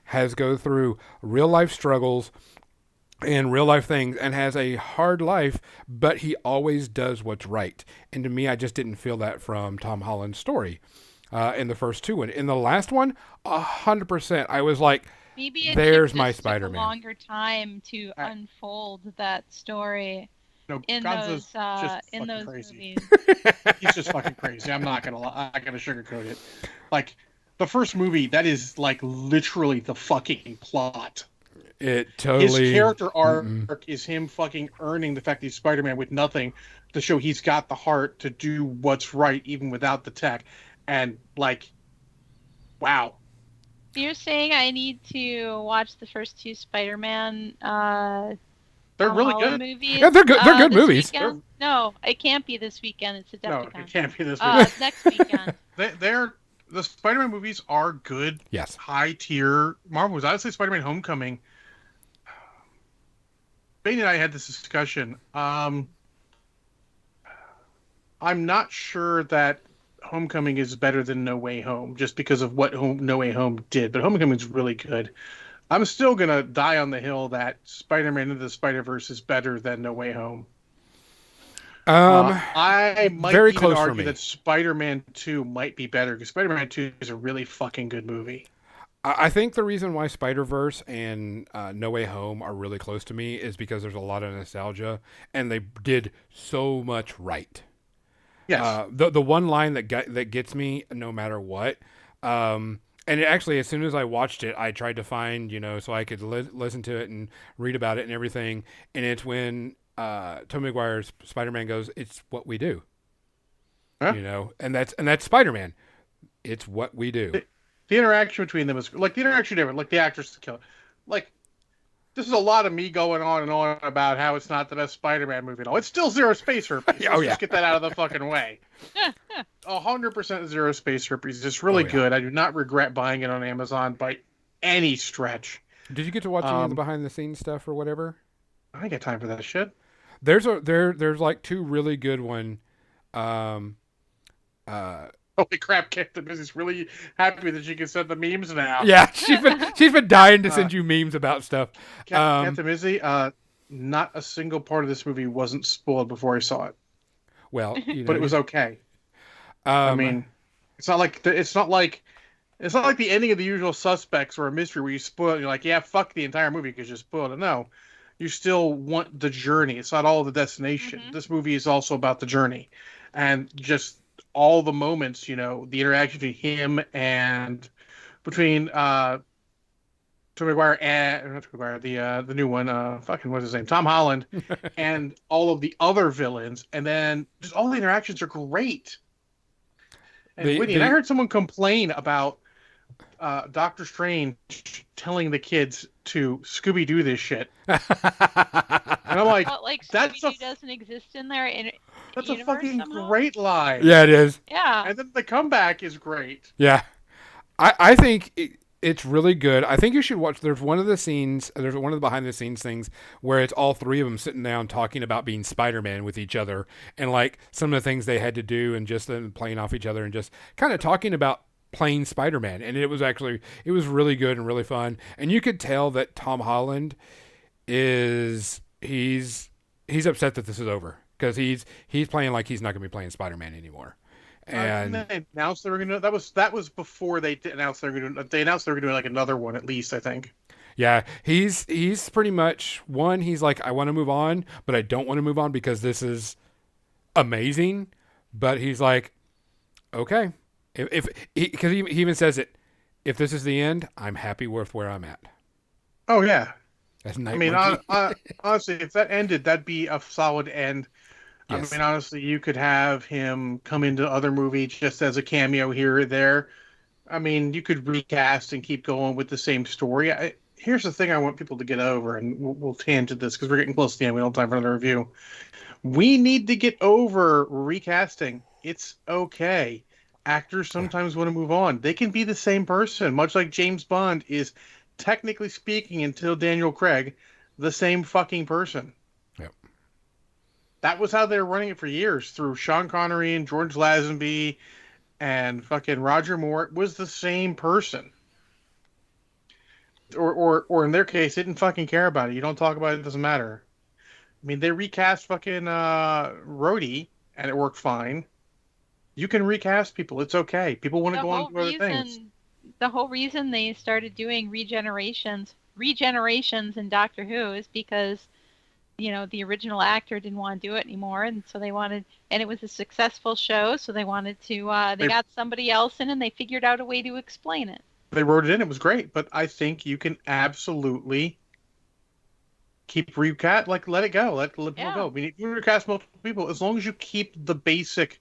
has go through real life struggles and real life things and has a hard life, but he always does what's right. And to me, I just didn't feel that from Tom Holland's story in the first two. And in the last one, 100%, I was like, Maybe there's my took a Spider-Man. longer time to I- unfold that story No, in Gonzo's just in fucking those crazy. movies. He's just fucking crazy. I'm not gonna lie. I'm not gonna sugarcoat it. Like the first movie, that is like literally the fucking plot. It His totally. character arc is him fucking earning the fact that he's Spider-Man with nothing to show he's got the heart to do what's right even without the tech. And like, wow. You're saying I need to watch the first two Spider-Man They're Tom really Holland good. movies? Yeah, they're good. They're good this movies. weekend? No, it can't be this weekend. It's a No, Decepticon. it can't be this way. Next weekend. They're the Spider-Man movies are good, Yes. high tier Marvel movies. I would say Spider-Man: Homecoming. Bain and I had this discussion. I'm not sure that Homecoming is better than No Way Home just because of what No Way Home did, but Homecoming is really good. I'm still gonna die on the hill that Spider-Man Into the Spider-Verse is better than No Way Home. I might very even close for argue me. that Spider-Man 2 might be better because Spider-Man 2 is a really fucking good movie. I think the reason why Spider-Verse and No Way Home are really close to me is because there's a lot of nostalgia, and they did so much right. Yes. The one line that gets me no matter what, And actually, as soon as I watched it, I tried to find, so I could listen to it and read about it and everything. And it's when Tobey Maguire's Spider-Man goes, "It's what we do," Huh? and that's Spider-Man. It's what we do. The interaction between them is like the interaction different, like the actors to kill it. Like this is a lot of me going on and on about how it's not the best Spider-Man movie at all. It's still Zero Space Herpes. Oh, Let's yeah. just get that out of the fucking way. 100% Zero Space Herpes. It's really Oh, yeah. good. I do not regret buying it on Amazon by any stretch. Did you get to watch any of the behind-the-scenes stuff or whatever? I ain't got time for that shit. There's like two really good one. Um, Holy crap, Captain is really happy that she can send the memes now. yeah, she's been dying to send you memes about stuff. Captain Mizzy, not a single part of this movie wasn't spoiled before I saw it. Well, But it was okay. I mean, it's not like the ending of The Usual Suspects or a mystery where you spoil it and you're like, yeah, fuck the entire movie because you spoiled it. No, you still want the journey. It's not all the destination. Mhm. This movie is also about the journey, and just all the moments. The interaction between him and between Tobey Maguire and not Tobey Maguire, the new one, fucking what's his name, Tom Holland, and all of the other villains, and then just all the interactions are great and witty. And I heard someone complain about Doctor Strange telling the kids to Scooby Doo this shit, and I'm like, Well, like that's Scooby-Doo doesn't exist in their that's a universe fucking somehow? great line. Yeah, it is. Yeah. And then the comeback is great. Yeah, I think it's really good. I think you should watch. There's one of the scenes. There's one of the behind the scenes things where it's all three of them sitting down talking about being Spider-Man with each other and like some of the things they had to do and just then playing off each other and just kind of talking about playing Spider-Man. And it was really good and really fun. And you could tell that Tom Holland he's upset that this is over because he's playing like he's not going to be playing Spider-Man anymore. And They announced they were gonna. That was before they announced they were gonna. They announced they were gonna do like another one at least. I think. yeah, he's pretty much one. He's like, I want to move on, but I don't want to move on because this is amazing. But he's like, okay, if because he even says it, if this is the end, I'm happy with where I'm at. Oh yeah. That's I mean, honestly, if that ended, that'd be a solid end. Yes. I mean, honestly, you could have him come into other movies just as a cameo here or there. I mean, you could recast and keep going with the same story. Here's the thing I want people to get over, and we'll tangent this because we're getting close to the end. We don't have time for another review. We need to get over recasting. It's okay. Actors sometimes want to move on. They can be the same person, much like James Bond is, technically speaking, until Daniel Craig, the same fucking person. Yep. That was how they were running it for years through Sean Connery and George Lazenby and fucking Roger Moore. It was the same person. Or in their case, didn't fucking care about it. You don't talk about it, it doesn't matter. I mean, they recast fucking Rhodey, and it worked fine. You can recast people. It's okay. People want to go on to other things. The whole reason they started doing regenerations in Doctor Who is because, the original actor didn't want to do it anymore, and so and it was a successful show, so they wanted to, they got somebody else in, and they figured out a way to explain it. They wrote it in. It was great, but I think you can absolutely keep recast, like let it go, let people go. We need to recast multiple people as long as you keep the basic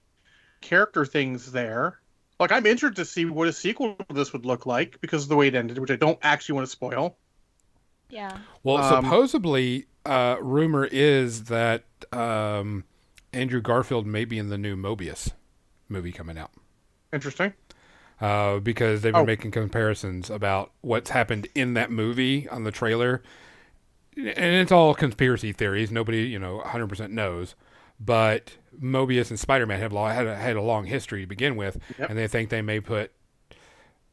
character things there. Like, I'm interested to see what a sequel to this would look like because of the way it ended, which I don't actually want to spoil. Yeah. Well, supposedly, rumor is that Andrew Garfield may be in the new Mobius movie coming out. Interesting. Because they've been making comparisons about what's happened in that movie on the trailer. And it's all conspiracy theories. Nobody, 100% knows. But Mobius and Spider-Man had a long history to begin with, and they think they may put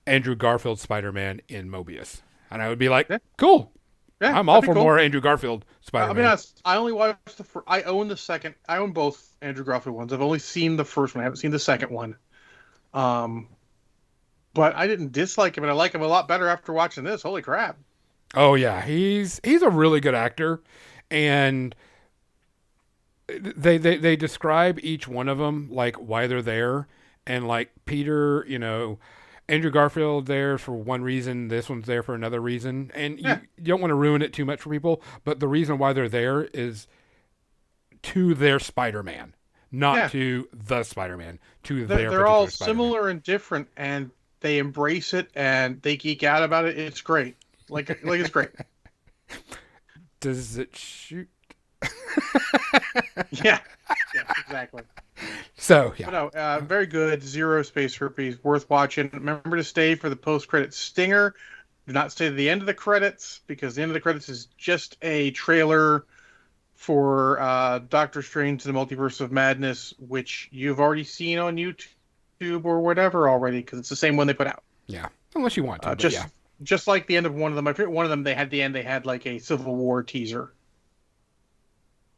Andrew Garfield Spider-Man in Mobius. And I would be like, cool. Yeah, I'm all for more Andrew Garfield Spider-Man. I mean, I only watched the first. I own the second. I own both Andrew Garfield ones. I've only seen the first one. I haven't seen the second one. But I didn't dislike him, and I like him a lot better after watching this. Holy crap! Oh yeah, he's a really good actor, and they describe each one of them, like why they're there, and like Peter, Andrew Garfield there for one reason, this one's there for another reason, and Yeah. you don't want to ruin it too much for people. But the reason why they're there is to their Spider-Man, not Yeah. to the Spider-Man, to They're, their they're all particular Spider-Man. similar and different, and they embrace it and they geek out about it. It's great. Like it's great. Does it shoot? Yeah. Yeah. Exactly. So But yeah, no, very good. Zero Space Herpes, worth watching. Remember to stay for the post-credit stinger. Do not stay to the end of the credits because the end of the credits is just a trailer for Doctor Strange: The Multiverse of Madness, which you've already seen on YouTube or whatever already because it's the same one they put out. yeah. Unless you want to, but Just yeah. just like the end of one of them. I forget one of them. They had the end. They had like a Civil War teaser.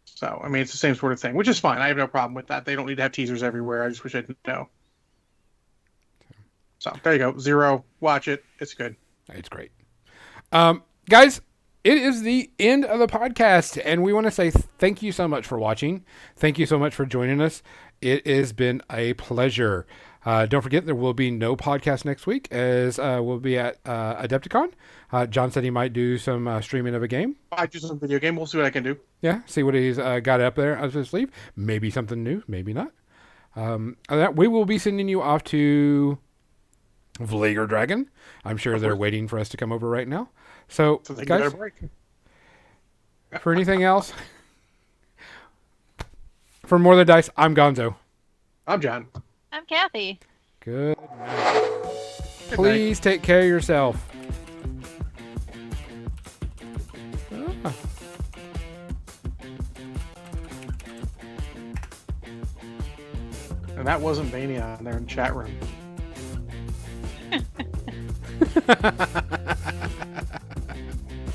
So I mean, it's the same sort of thing, which is fine. I have no problem with that. They don't need to have teasers everywhere. I just wish I didn't know. So there you go. Zero. Watch it. It's good. It's great. Guys, it is the end of the podcast, and we want to say thank you so much for watching. Thank you so much for joining us. It has been a pleasure. Don't forget, there will be no podcast next week, as we'll be at Adepticon. John said he might do some streaming of a game. I do some video game. We'll see what I can do. Yeah, see what he's got up there up his sleeve. Maybe something new, maybe not. We will be sending you off to Vlager Dragon. I'm sure they're waiting for us to come over right now. So So they can get guys, a break. for anything else, for More Than Dice, I'm Gonzo. I'm John. I'm Kathy. Good night. Good night. Please take care of yourself. Ah. And that wasn't Mania in there in the chat room.